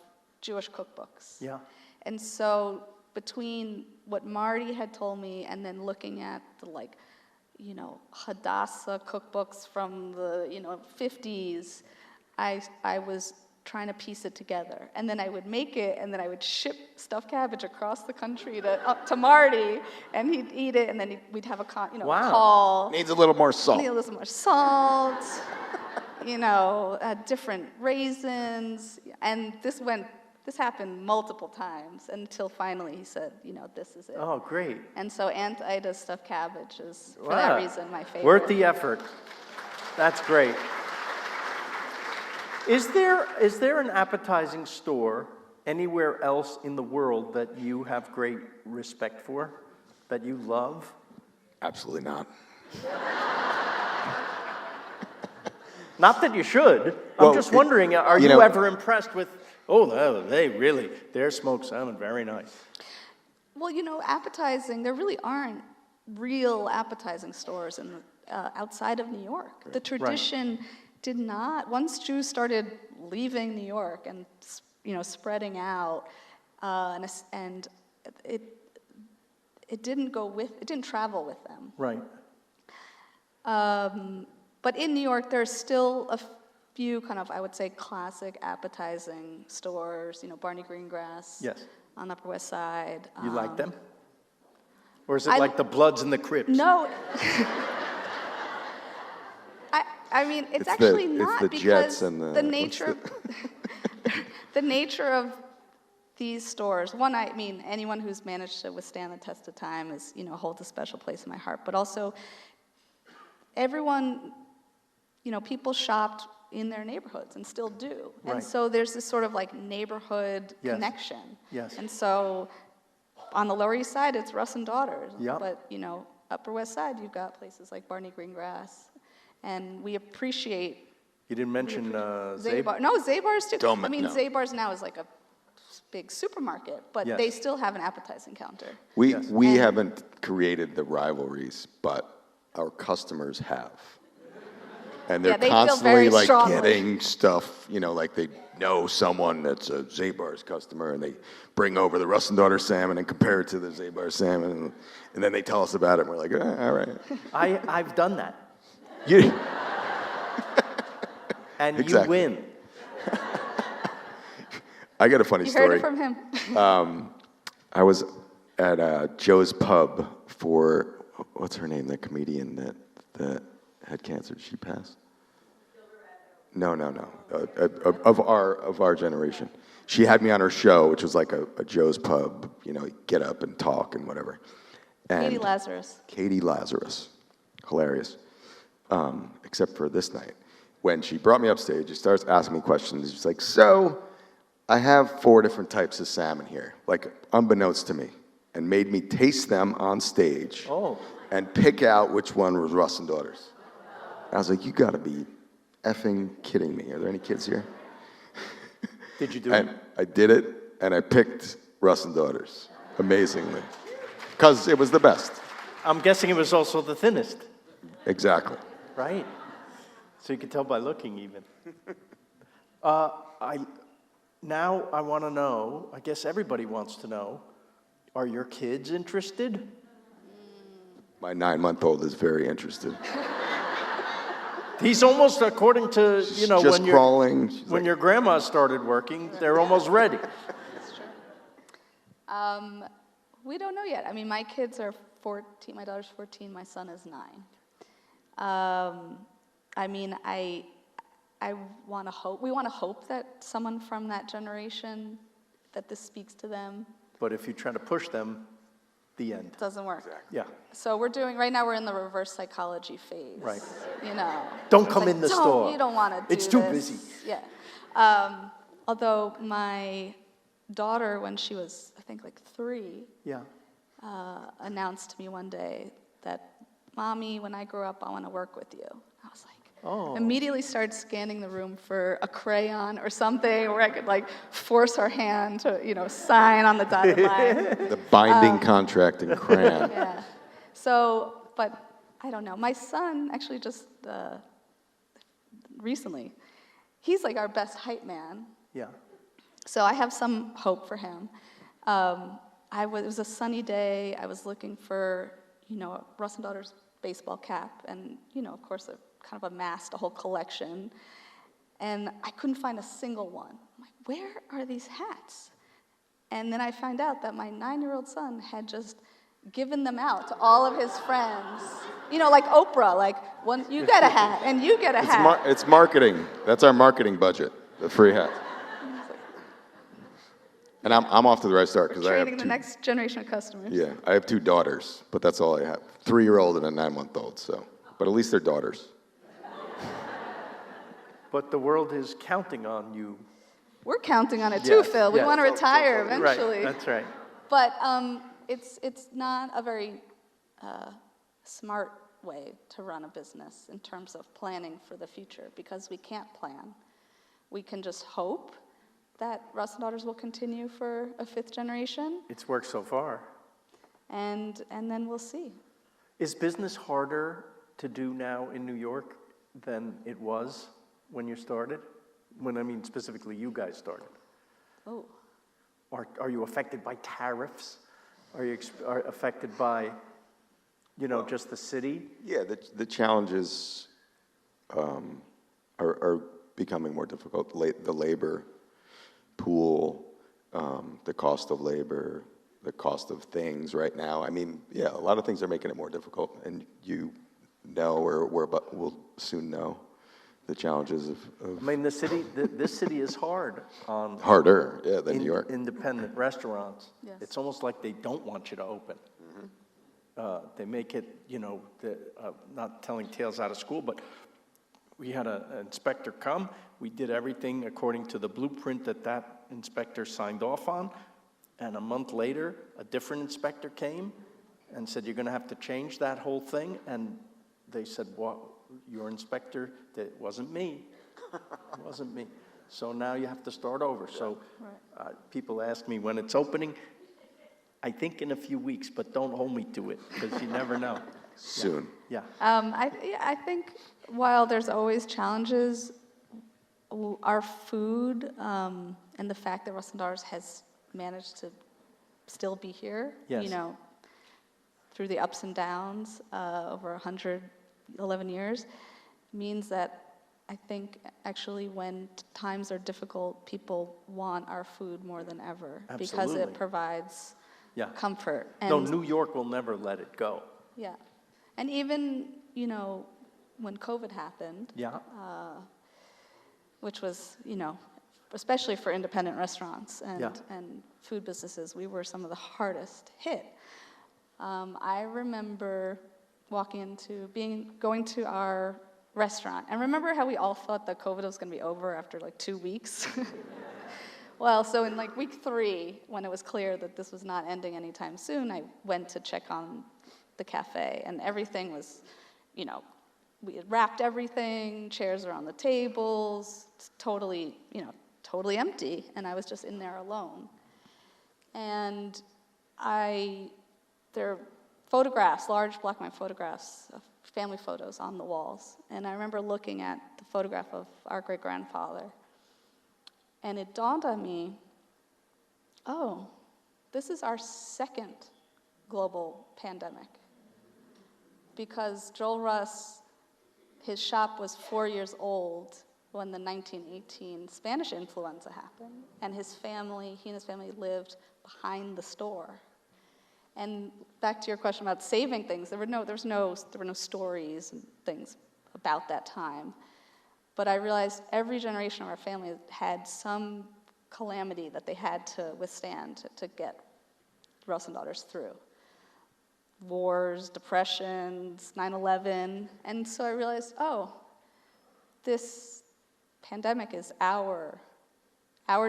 Jewish cookbooks. Yeah. And so between what Marty had told me and then looking at the Hadassah cookbooks from the 50s, I was trying to piece it together, and then I would make it, and then I would ship stuffed cabbage across the country to Marty, and he'd eat it, and then we'd have a call. Needs a little more salt. Needs a little more salt. Different raisins, and this happened multiple times until finally he said, this is it. Oh, great. And so Aunt Ida's stuffed cabbage is, for that reason, my favorite. Worth the effort. That's great. Is there an appetizing store anywhere else in the world that you have great respect for, that you love? Absolutely not. Not that you should. I'm just wondering, are you ever impressed with, their smoked salmon, very nice. Well, appetizing, there really aren't real appetizing stores outside of New York. Right. The tradition did not, once Jews started leaving New York and, spreading out, and it didn't travel with them. Right. But in New York, there's still a few kind of, I would say, classic appetizing stores, Barney Greengrass. Yes. On the Upper West Side. You like them? Or is it like the Bloods and the Crips? No. I mean, it's actually not the because Jets and the nature the nature of these stores. One, I mean, anyone who's managed to withstand the test of time is, holds a special place in my heart. But also, everyone, people shopped in their neighborhoods and still do. Right. And so there's this sort of neighborhood connection. Yes. And so on the Lower East Side, it's Russ and Daughters. Yep. But, Upper West Side, you've got places like Barney Greengrass. And we appreciate... You didn't mention Zabar. No, Zabar's too. No. Zabar's now is like a big supermarket, but they still have an appetizing counter. We haven't created the rivalries, but our customers have. And they're they constantly feel very strongly. getting stuff, like they know someone that's a Zabar's customer, and they bring over the Russ and Daughters salmon and compare it to the Zabar salmon, and then they tell us about it, and we're like, all right. I've done that. You, And exactly. You win. I got a funny story. You heard it from him. I was at Joe's Pub for, what's her name, the comedian that had cancer. Did she pass? No. Of our generation. She had me on her show, which was like a Joe's Pub, get up and talk and whatever. And Katie Lazarus. Hilarious. Except for this night. when she brought me upstage, she starts asking me questions. She's like, so I have 4 different types of salmon here, like unbeknownst to me, and made me taste them on stage and pick out which one was Russ and Daughters. I was like, you gotta be effing kidding me. Are there any kids here? Did you do And it? I did it, and I picked Russ and Daughters, amazingly, because it was the best. I'm guessing it was also the thinnest, Exactly. right? So you can tell by looking even. Now I want to know, I guess everybody wants to know, are your kids interested? My 9-month-old is very interested. He's almost, according to, Just when crawling. She's when like, your grandma started working, they're almost ready. That's true. We don't know yet. I mean, my kids are 14. My daughter's 14. My son is 9. I mean, I want to hope. We want to hope that someone from that generation, that this speaks to them. But if you try to push them, the end. Doesn't work. Yeah. So right now we're in the reverse psychology phase. Right. It's Don't come like, in the store. You don't want to do It's too this." busy. Yeah. Although my daughter, when she was, I think, like 3, Yeah. announced to me one day that, Mommy, when I grow up, I want to work with you. I was like, immediately started scanning the room for a crayon or something where I could like force her hand to, sign on the dotted line. the binding contract in crayon. Yeah. So, but I don't know. My son actually just recently, he's like our best hype man. Yeah. So I have some hope for him. It was a sunny day. I was looking for, a Russ and Daughters baseball cap, and of course, I kind of amassed a whole collection. And I couldn't find a single one. I'm like, where are these hats? And then I find out that my 9-year-old son had just given them out to all of his friends. Like Oprah, like, one, you get a hat, and you get a hat. It's marketing. That's our marketing budget, the free hat. And I'm off to the right start because I have Training the next generation of customers. Yeah, I have 2 daughters, but that's all I have. 3-year-old and a 9-month-old. So, but at least they're daughters. But the world is counting on you. We're counting on it too, Yes, Phil. We yes. want to retire eventually. Right, that's right. But it's not a very smart way to run a business in terms of planning for the future, because we can't plan. We can just hope that Russ and Daughters will continue for a 5th generation, It's worked so far. and then we'll see. Is business harder to do now in New York than it was when you started? When I mean specifically you guys started. Oh, Are you affected by tariffs? Are you affected by, just the city? Yeah, the challenges are becoming more difficult. The labor pool, the cost of labor, the cost of things right now. I mean, yeah, a lot of things are making it more difficult, and or we'll soon know the challenges of I mean, this city is hard on harder, yeah, than New York. independent restaurants. Yes. It's almost like they don't want you to open. They make it, not telling tales out of school, but we had an inspector come. We did everything according to the blueprint that inspector signed off on. And a month later, a different inspector came and said, you're going to have to change that whole thing. And they said, well, your inspector, that wasn't me. It wasn't me. So now you have to start over. So people ask me when it's opening. I think in a few weeks, but don't hold me to it, because you never know. Soon. Yeah. I think while there's always challenges, our food and the fact that Russ and Daughters has managed to still be here, Yes. through the ups and downs over 111 years, means that I think actually when times are difficult, people want our food more than ever because Absolutely. it provides Yeah. comfort. No, New York will never let it go. Yeah. And even, when COVID happened, Yeah. which was, especially for independent restaurants and, Yeah. and food businesses, we were some of the hardest hit. I remember going to our restaurant. And remember how we all thought that COVID was going to be over after like 2 weeks? Well, so in like week 3, when it was clear that this was not ending anytime soon, I went to check on the cafe, and everything was, you know, we had wrapped everything, chairs are on the tables, it's totally, you know, totally empty, and I was just in there alone. And there are photographs, large black and white photographs of family photos on the walls. And I remember looking at the photograph of our great-grandfather, and it dawned on me, oh, this is our second global pandemic. Because Joel Russ, his shop was 4 years old when the 1918 Spanish influenza happened, and he and his family lived behind the store. And back to your question about saving things, there were no stories and things about that time. But I realized every generation of our family had some calamity that they had to withstand to get Russ Daughters through. Wars, depressions, 9/11. And so I realized, oh, this pandemic is our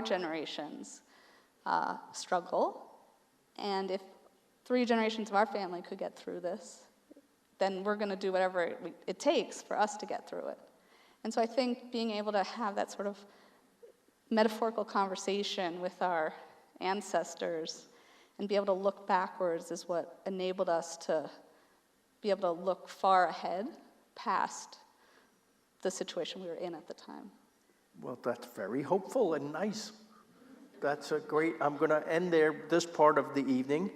generation's struggle. And if 3 generations of our family could get through this, then we're going to do whatever it takes for us to get through it. And so I think being able to have that sort of metaphorical conversation with our ancestors and be able to look backwards is what enabled us to be able to look far ahead past the situation we were in at the time. Well, that's very hopeful and nice. That's a great, I'm going to end there this part of the evening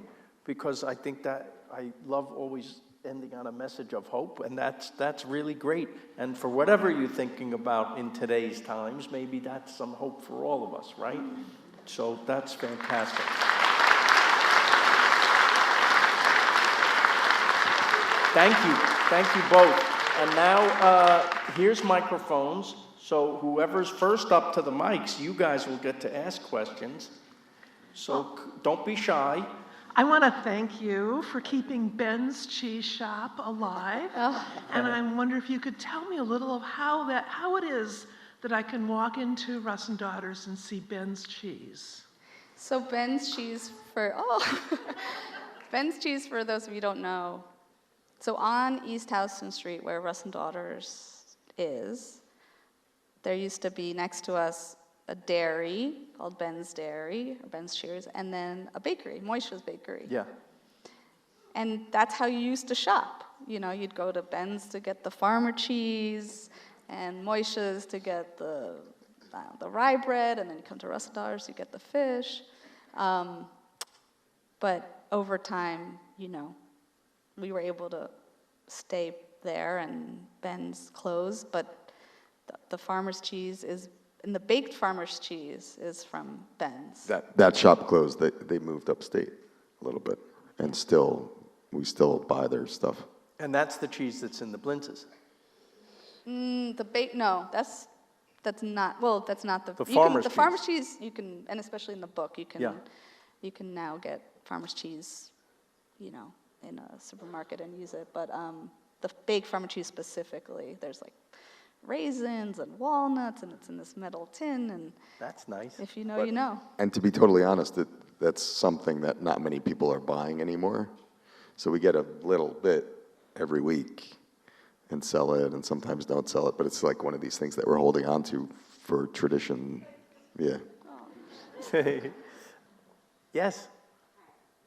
because I think that I love always ending on a message of hope, and that's really great. And for whatever you're thinking about in today's times, maybe that's some hope for all of us, right? So that's fantastic. Thank you both. And now here's microphones. So whoever's first up to the mics, you guys will get to ask questions. So don't be shy. I want to thank you for keeping Ben's Cheese Shop alive. And I wonder if you could tell me a little of how it is that I can walk into Russ and Daughters and see Ben's Cheese. So Ben's Cheese Ben's Cheese, for those of you who don't know, so on East Houston Street, where Russ and Daughters is, there used to be next to us a dairy called Ben's Dairy, or Ben's Cheers, and then a bakery, Moisha's Bakery. Yeah. And that's how you used to shop. You know, you'd go to Ben's to get the farmer cheese, and Moisha's to get the rye bread, and then you come to Russ and Daughters, you get the fish. But over time, you know, we were able to stay there, and Ben's closed, but the farmer's cheese is, and the baked farmer's cheese is from Ben's. That shop closed. They moved upstate a little bit, and we still buy their stuff. And that's the cheese that's in the blintzes. No, that's not. Well, that's not the farmer's the cheese. farmer's cheese. You can, and especially in the book, you can. Yeah. You can now get farmer's cheese, you know, in a supermarket and use it. But the baked farmer cheese specifically, there's like raisins and walnuts, and it's in this metal tin. And That's nice. if you know, you know. And to be totally honest, that's something that not many people are buying anymore. So we get a little bit every week and sell it, and sometimes don't sell it. But it's like one of these things that we're holding on to for tradition. Yeah. Yes.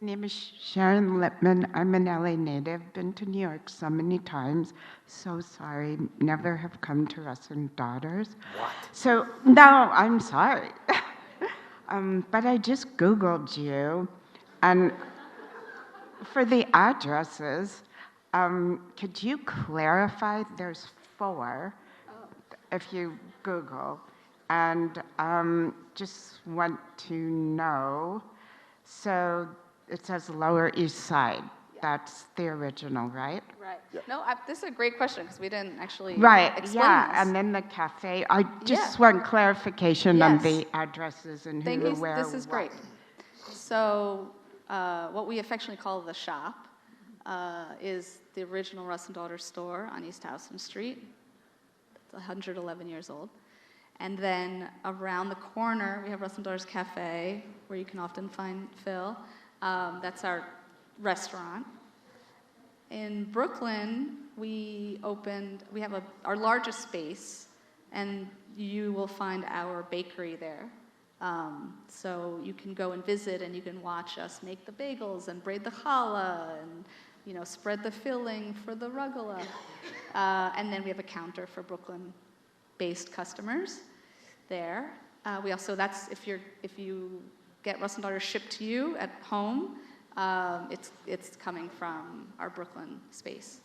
My name is Sharon Lippman. I'm an LA native. Been to New York so many times. So sorry. Never have come to Russ and Daughters. What? So, no, I'm sorry. But I just Googled you. And for the addresses, could you clarify? There's 4 if you Google. And just want to know. So it says Lower East Side. Yeah. That's the original, right? Right. Yeah. No, this is a great question because we didn't actually explain this. And then the cafe. I just want clarification on the addresses and Thank who, you. where, This is what. great. So what we affectionately call the shop is the original Russ and Daughters store on East Houston Street. It's 111 years old. And then around the corner, we have Russ Daughters Cafe, where you can often find Phil. That's our restaurant. In Brooklyn, we have our largest space, and you will find our bakery there. So you can go and visit, and you can watch us make the bagels and braid the challah and spread the filling for the rugelach. And then we have a counter for Brooklyn-based customers there. We also, that's if you get Russ Daughters shipped to you at home, it's coming from our Brooklyn space.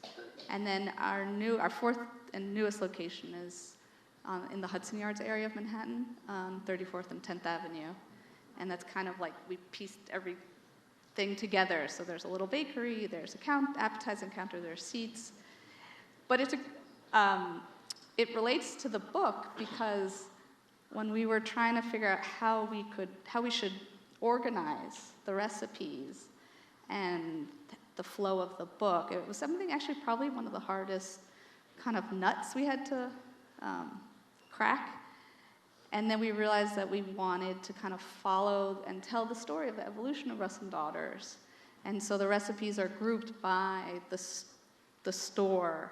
And then our fourth and newest location is in the Hudson Yards area of Manhattan, 34th and 10th Avenue. And that's kind of like we pieced everything together. So there's a little bakery, there's appetizing counter, there's seats. But it relates to the book because when we were trying to figure out how we should organize the recipes and the flow of the book, it was something actually probably one of the hardest kind of nuts we had to crack. And then we realized that we wanted to kind of follow and tell the story of the evolution of Russ Daughters. And so the recipes are grouped by the store,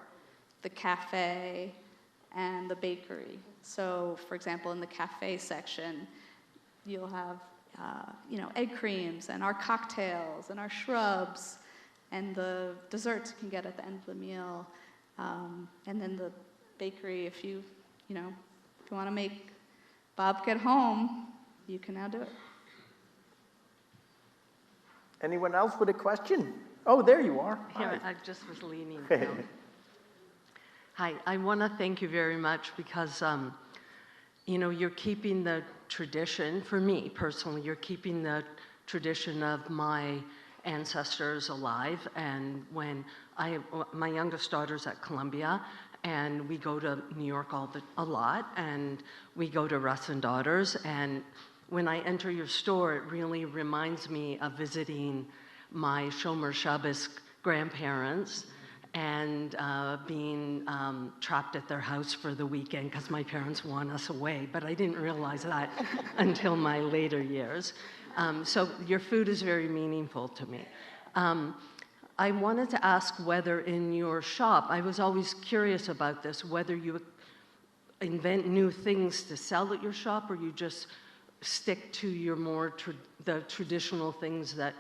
the cafe, and the bakery. So, for example, in the cafe section, you'll have egg creams and our cocktails and our shrubs and the desserts you can get at the end of the meal. And then the bakery, if you want to make babka at home, you can now do it. Anyone else with a question? Oh, there you are. Here, Hi. I just was leaning down. Hi, I want to thank you very much because, you're keeping the tradition, for me personally, you're keeping the tradition of my ancestors alive. And when my youngest daughter's at Columbia, and we go to New York a lot, and we go to Russ Daughters, and when I enter your store, it really reminds me of visiting my Shomer Shabbos grandparents and being trapped at their house for the weekend because my parents want us away, but I didn't realize that until my later years. So your food is very meaningful to me. I wanted to ask whether in your shop, I was always curious about this, whether you invent new things to sell at your shop or you just stick to your the traditional things that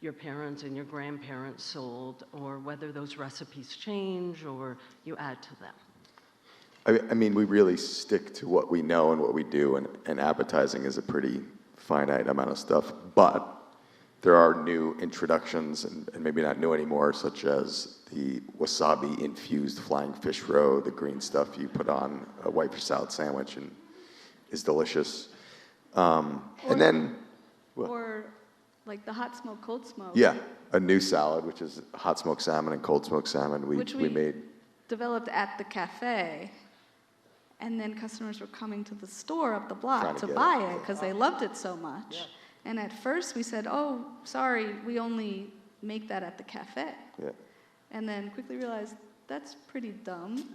your parents and your grandparents sold, or whether those recipes change or you add to them. I mean, we really stick to what we know and what we do, and appetizing is a pretty finite amount of stuff, but there are new introductions, and maybe not new anymore, such as the wasabi-infused flying fish roe, the green stuff you put on a white fish salad sandwich and is delicious. And then... Or like the hot smoke, cold smoke. Yeah, a new salad, which is hot smoked salmon and cold smoked salmon Which we made. Developed at the cafe, and then customers were coming to the store up the block to buy it because they loved it so much. Yeah. And at first we said, oh, sorry, we only make that at the cafe. Yeah. And then quickly realized that's pretty dumb.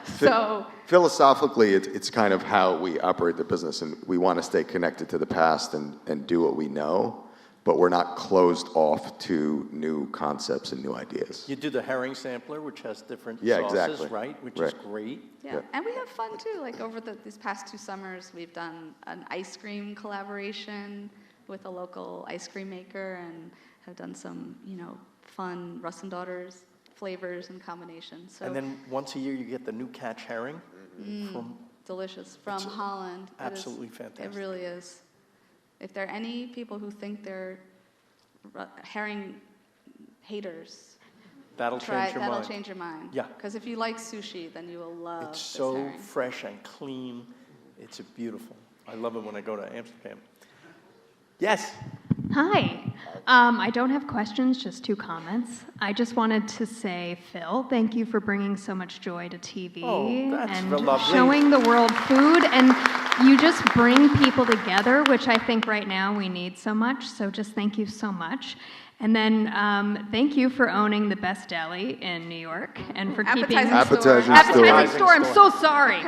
So philosophically, it's kind of how we operate the business, and we want to stay connected to the past and do what we know, but we're not closed off to new concepts and new ideas. You do the herring sampler, which has different sauces, exactly. Right? Which is great. Yeah, and we have fun too. Like over these past 2 summers, we've done an ice cream collaboration with a local ice cream maker, and have done some, fun Russ Daughters flavors and combinations. So, and then once a year, you get the new catch herring. Delicious from Holland. Absolutely fantastic. It really is. If there are any people who think they're herring haters, that'll change your mind. Yeah. Because if you like sushi, then you will love It's this so herring. fresh and clean. It's beautiful. I love it when I go to Amsterdam. Yes. Hi. I don't have questions, just 2 comments. I just wanted to say, Phil, thank you for bringing so much joy to TV and lovely. showing the world food. And you just bring people together, which I think right now we need so much. So just thank you so much. And then thank you for owning the best deli in New York and for keeping Appetizing appetizing store. store. I'm so sorry.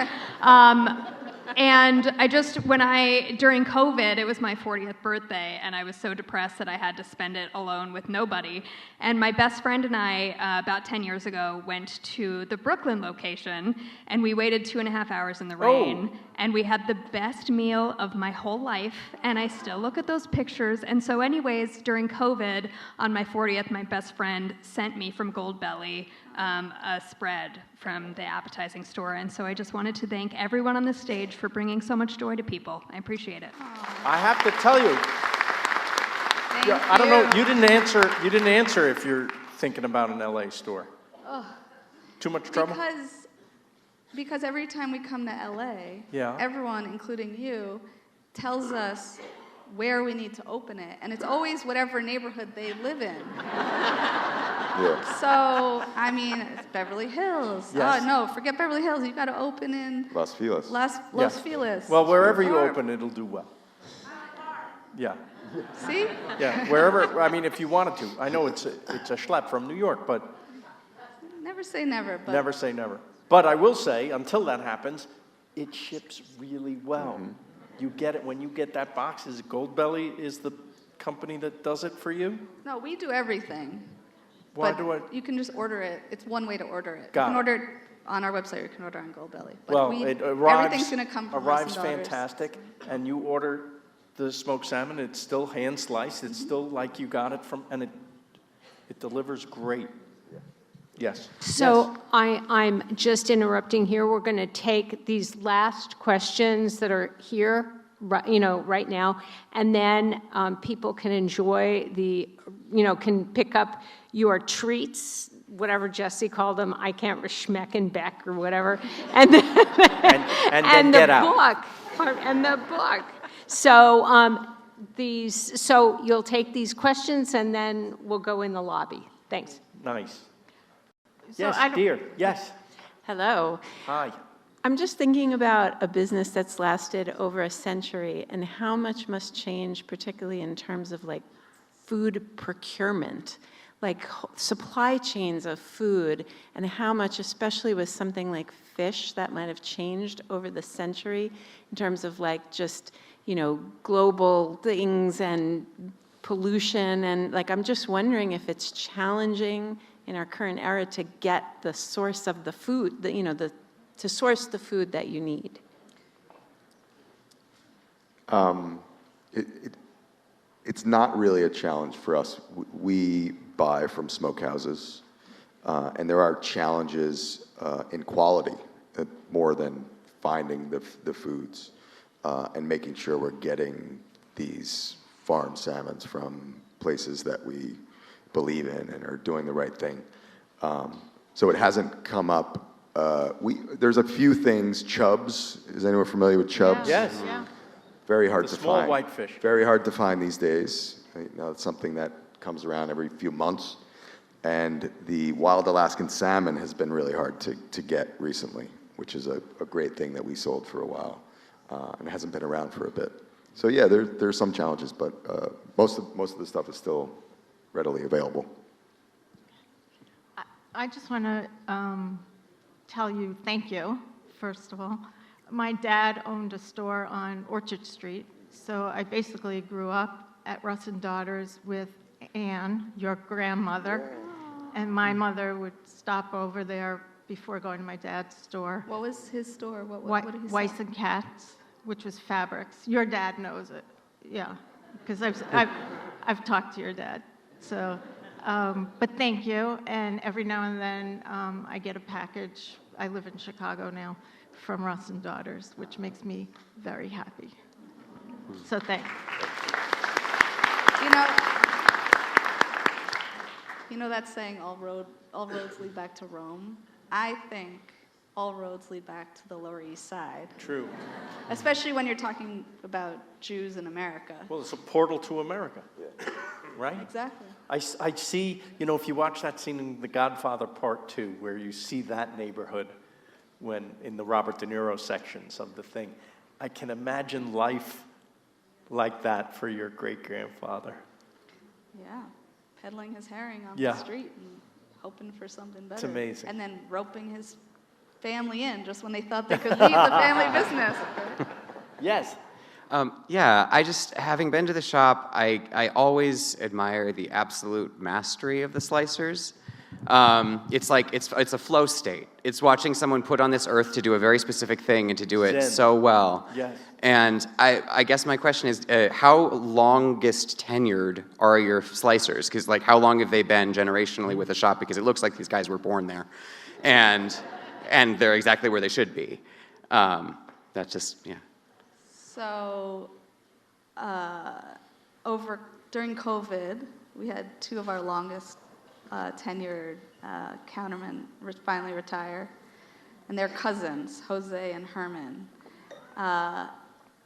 And during COVID, it was my 40th birthday, and I was so depressed that I had to spend it alone with nobody. And my best friend and I, about 10 years ago, went to the Brooklyn location, and we waited 2.5 hours in the rain, and we had the best meal of my whole life, and I still look at those pictures. And so anyways, during COVID, on my 40th, my best friend sent me from Gold Belly a spread from the appetizing store. And so I just wanted to thank everyone on the stage for bringing so much joy to people. I appreciate it. I have to tell you, I don't know, you didn't answer if you're thinking about an LA store. Too much trouble? Because every time we come to LA, everyone, including you, tells us where we need to open it, and it's always whatever neighborhood they live in. So, I mean, it's Beverly Hills. Yes. Oh, no, forget Beverly Hills. You got to open in Los Feliz. Los Feliz. Well, wherever you open, it'll do well. Yeah. See? Yeah, wherever, I mean, if you wanted to. I know it's a schlep from New York, but... Never say never. But Never say never. But I will say, until that happens, it ships really well. You get it when you get that box. Is Gold Belly is the company that does it for you? No, we do everything. You can just order it. It's one way to order it. You can order it on our website, or you can order on Gold Belly. But It arrives, everything's going to come from Russ Daughters. fantastic, and you order the smoked salmon, it's still hand sliced, it's still like you got it from, and it delivers great. Yes. So I'm just interrupting here. We're going to take these last questions that are here, right now, and then people can enjoy can pick up your treats, whatever Jesse called them. I can't Schmeckenbeck or whatever, and then, and get out. And the book. So so you'll take these questions, and then we'll go in the lobby. Thanks. Nice. So Yes, dear. Yes. Hello. Hi. I'm just thinking about a business that's lasted over a century and how much must change, particularly in terms of like food procurement, like supply chains of food, and how much, especially with something like fish, that might have changed over the century in terms of like just, global things and pollution. And like, I'm just wondering if it's challenging in our current era to get the source of the food, to source the food that you need. It's not really a challenge for us. We buy from smokehouses, and there are challenges in quality more than finding the foods and making sure we're getting these farm salmons from places that we believe in and are doing the right thing. So it hasn't come up. There's a few things. Chubs. Is anyone familiar with chubs? Yes. Yeah. Very hard to small find. white fish. Very hard to find these days. It's something that comes around every few months. And the wild Alaskan salmon has been really hard to get recently, which is a great thing that we sold for a while. And it hasn't been around for a bit. So yeah, there's some challenges, but most of the stuff is still readily available. I just want to tell you thank you, first of all. My dad owned a store on Orchard Street, so I basically grew up at Russ Daughters with Anne, your grandmother, and my mother would stop over there before going to my dad's store. What was his store? What did he sell? Weiss and Katz, which was fabrics. Your dad knows it, yeah, because I've talked to your dad. So, but thank you, and every now and then I get a package. I live in Chicago now, from Russ Daughters, which makes me very happy. So thanks. You know that saying, all roads lead back to Rome? I think all roads lead back to the Lower East Side. True. Especially when you're talking about Jews in America. Well, it's a portal to America. Right? Exactly. I see, if you watch that scene in The Godfather Part 2, where you see that neighborhood when in the Robert De Niro sections of the thing, I can imagine life like that for your great-grandfather. Yeah. peddling his herring on Yeah. the street and hoping for something better. It's amazing. And then roping his family in just when they thought they could leave the family business. Yes. Yeah, having been to the shop, I always admire the absolute mastery of the slicers. It's like, it's a flow state. It's watching someone put on this earth to do a very specific thing and to do it Zen. so well. Yes. And I guess my question is, how longest tenured are your slicers? Because like, how long have they been generationally with the shop? Because it looks like these guys were born there. And they're exactly where they should be. That's just, yeah. So, during COVID, we had two of our longest tenured countermen finally retire, and they're cousins, Jose and Herman.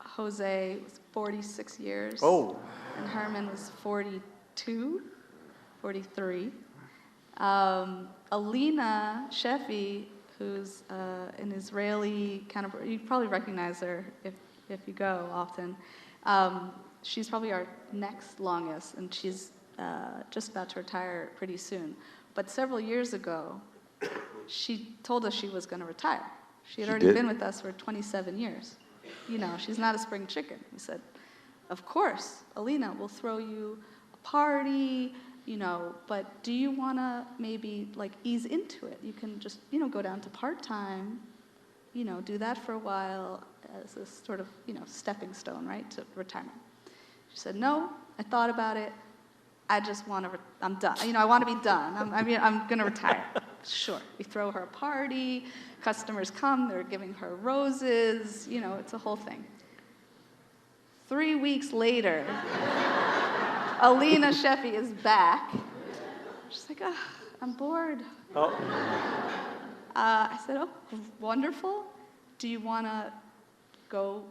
Jose was 46 years. Oh. And Herman was 42, 43. Alina Sheffy, who's an Israeli kind of, you probably recognize her if you go often. She's probably our next longest, and she's just about to retire pretty soon. But several years ago, she told us she was going to retire. She had already been with us for 27 years. You know, she's not a spring chicken. We said, of course, Alina, we'll throw you a party, you know, but do you want to maybe like ease into it? You can just, you know, go down to part-time, you know, do that for a while as a sort of, you know, stepping stone, right, to retirement. She said, no, I thought about it. I just want to, I'm done. You know, I want to be done. I'm going to retire. Sure. We throw her a party. Customers come. They're giving her roses. You know, it's a whole thing. 3 weeks later, Alina Sheffy is back. She's like, I'm bored. Oh. I said, oh, wonderful. Do you want to go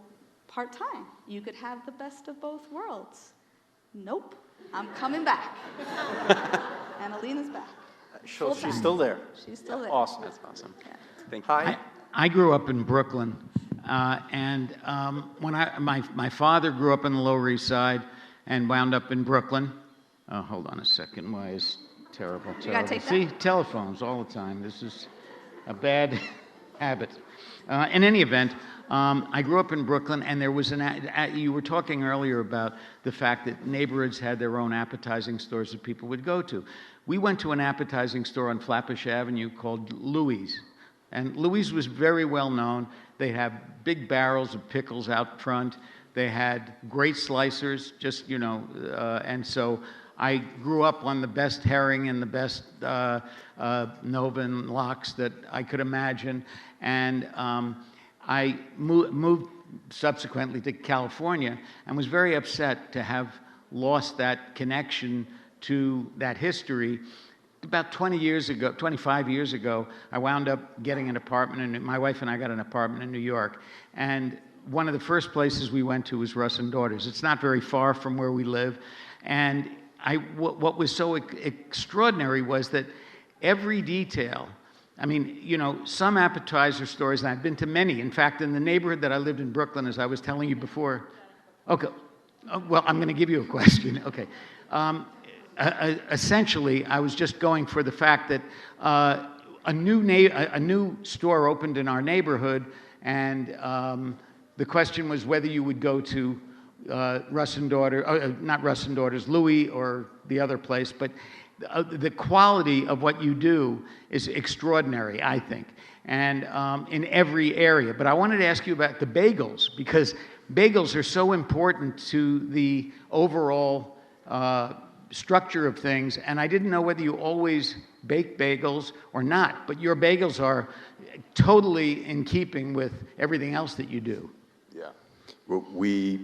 part-time? You could have the best of both worlds. Nope. I'm coming back. And Alina's back. She's still there. She's still there. Awesome. That's awesome. Yeah. Thank you. Hi. I grew up in Brooklyn, and when my father grew up in the Lower East Side and wound up in Brooklyn. Oh, hold on a second. Why is terrible? You gotta take that. See, telephones all the time. This is a bad habit. In any event, I grew up in Brooklyn, and there was you were talking earlier about the fact that neighborhoods had their own appetizing stores that people would go to. We went to an appetizing store on Flatbush Avenue called Louis'. And Louis' was very well known. They have big barrels of pickles out front. They had great slicers, just, you know, and so I grew up on the best herring and the best maven latkes that I could imagine. And I moved subsequently to California and was very upset to have lost that connection to that history. About 25 years ago, I wound up getting an apartment, and my wife and I got an apartment in New York. And one of the first places we went to was Russ Daughters. It's not very far from where we live. And what was so extraordinary was that every detail, I mean, you know, some appetizer stores, and I've been to many. In fact, in the neighborhood that I lived in Brooklyn, as I was telling you before. Okay, well, I'm going to give you a question. Okay. Essentially, I was just going for the fact that a new store opened in our neighborhood, and the question was whether you would go to Russ Daughters, not Russ Daughters, Louis, or the other place, but the quality of what you do is extraordinary, I think, and in every area. But I wanted to ask you about the bagels, because bagels are so important to the overall structure of things, and I didn't know whether you always bake bagels or not, but your bagels are totally in keeping with everything else that you do. Yeah. Well, we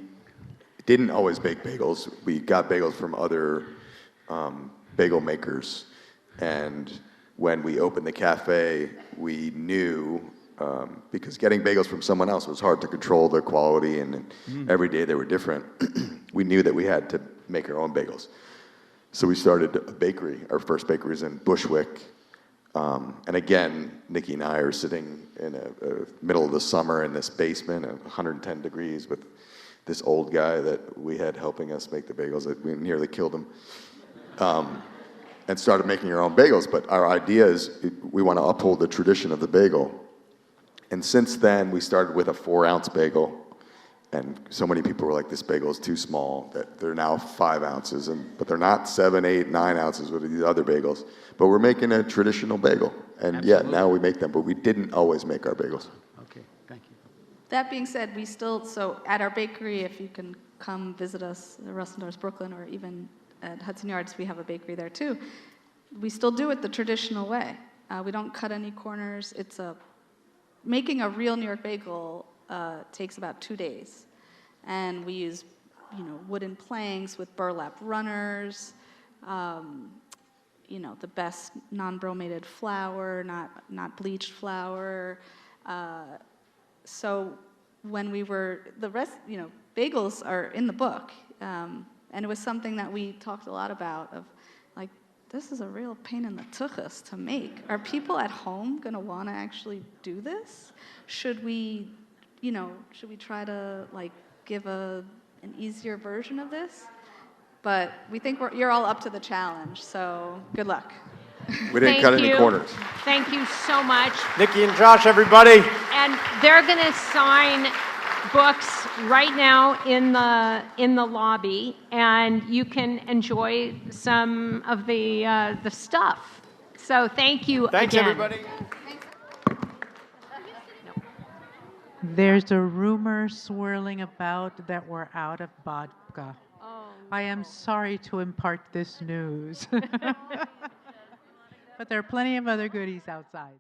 didn't always bake bagels. We got bagels from other bagel makers, and when we opened the cafe, we knew, because getting bagels from someone else was hard to control their quality, and every day they were different, we knew that we had to make our own bagels. So we started a bakery. Our first bakery is in Bushwick. And again, Niki and I are sitting in the middle of the summer in this basement at 110 degrees with this old guy that we had helping us make the bagels. That we nearly killed him. and started making our own bagels. But our idea is we want to uphold the tradition of the bagel. And since then, we started with a 4-ounce bagel. And so many people were like, this bagel is too small, that they're now 5 ounces. But they're not 7, 8, 9 ounces with these other bagels. But we're making a traditional bagel. And Absolutely. yeah, now we make them, but we didn't always make our bagels. Okay, thank you. That being said, we still, so at our bakery, if you can come visit us at Russ Daughters Brooklyn, or even at Hudson Yards, we have a bakery there too. We still do it the traditional way. We don't cut any corners. Making a real New York bagel takes about 2 days. And we use, wooden planks with burlap runners, the best non-bromated flour, not bleached flour. So when bagels are in the book, and it was something that we talked a lot about of, like, this is a real pain in the tuchus to make. Are people at home going to want to actually do this? Should we try to, like, give an easier version of this? But we think you're all up to the challenge, so good luck. We didn't cut any corners. Thank you so much. Niki and Josh, everybody. And they're going to sign books right now in the lobby, and you can enjoy some of the stuff. So thank you Thanks, again. everybody. There's a rumor swirling about that we're out of babka. Oh, I am sorry to impart this news. But there are plenty of other goodies outside.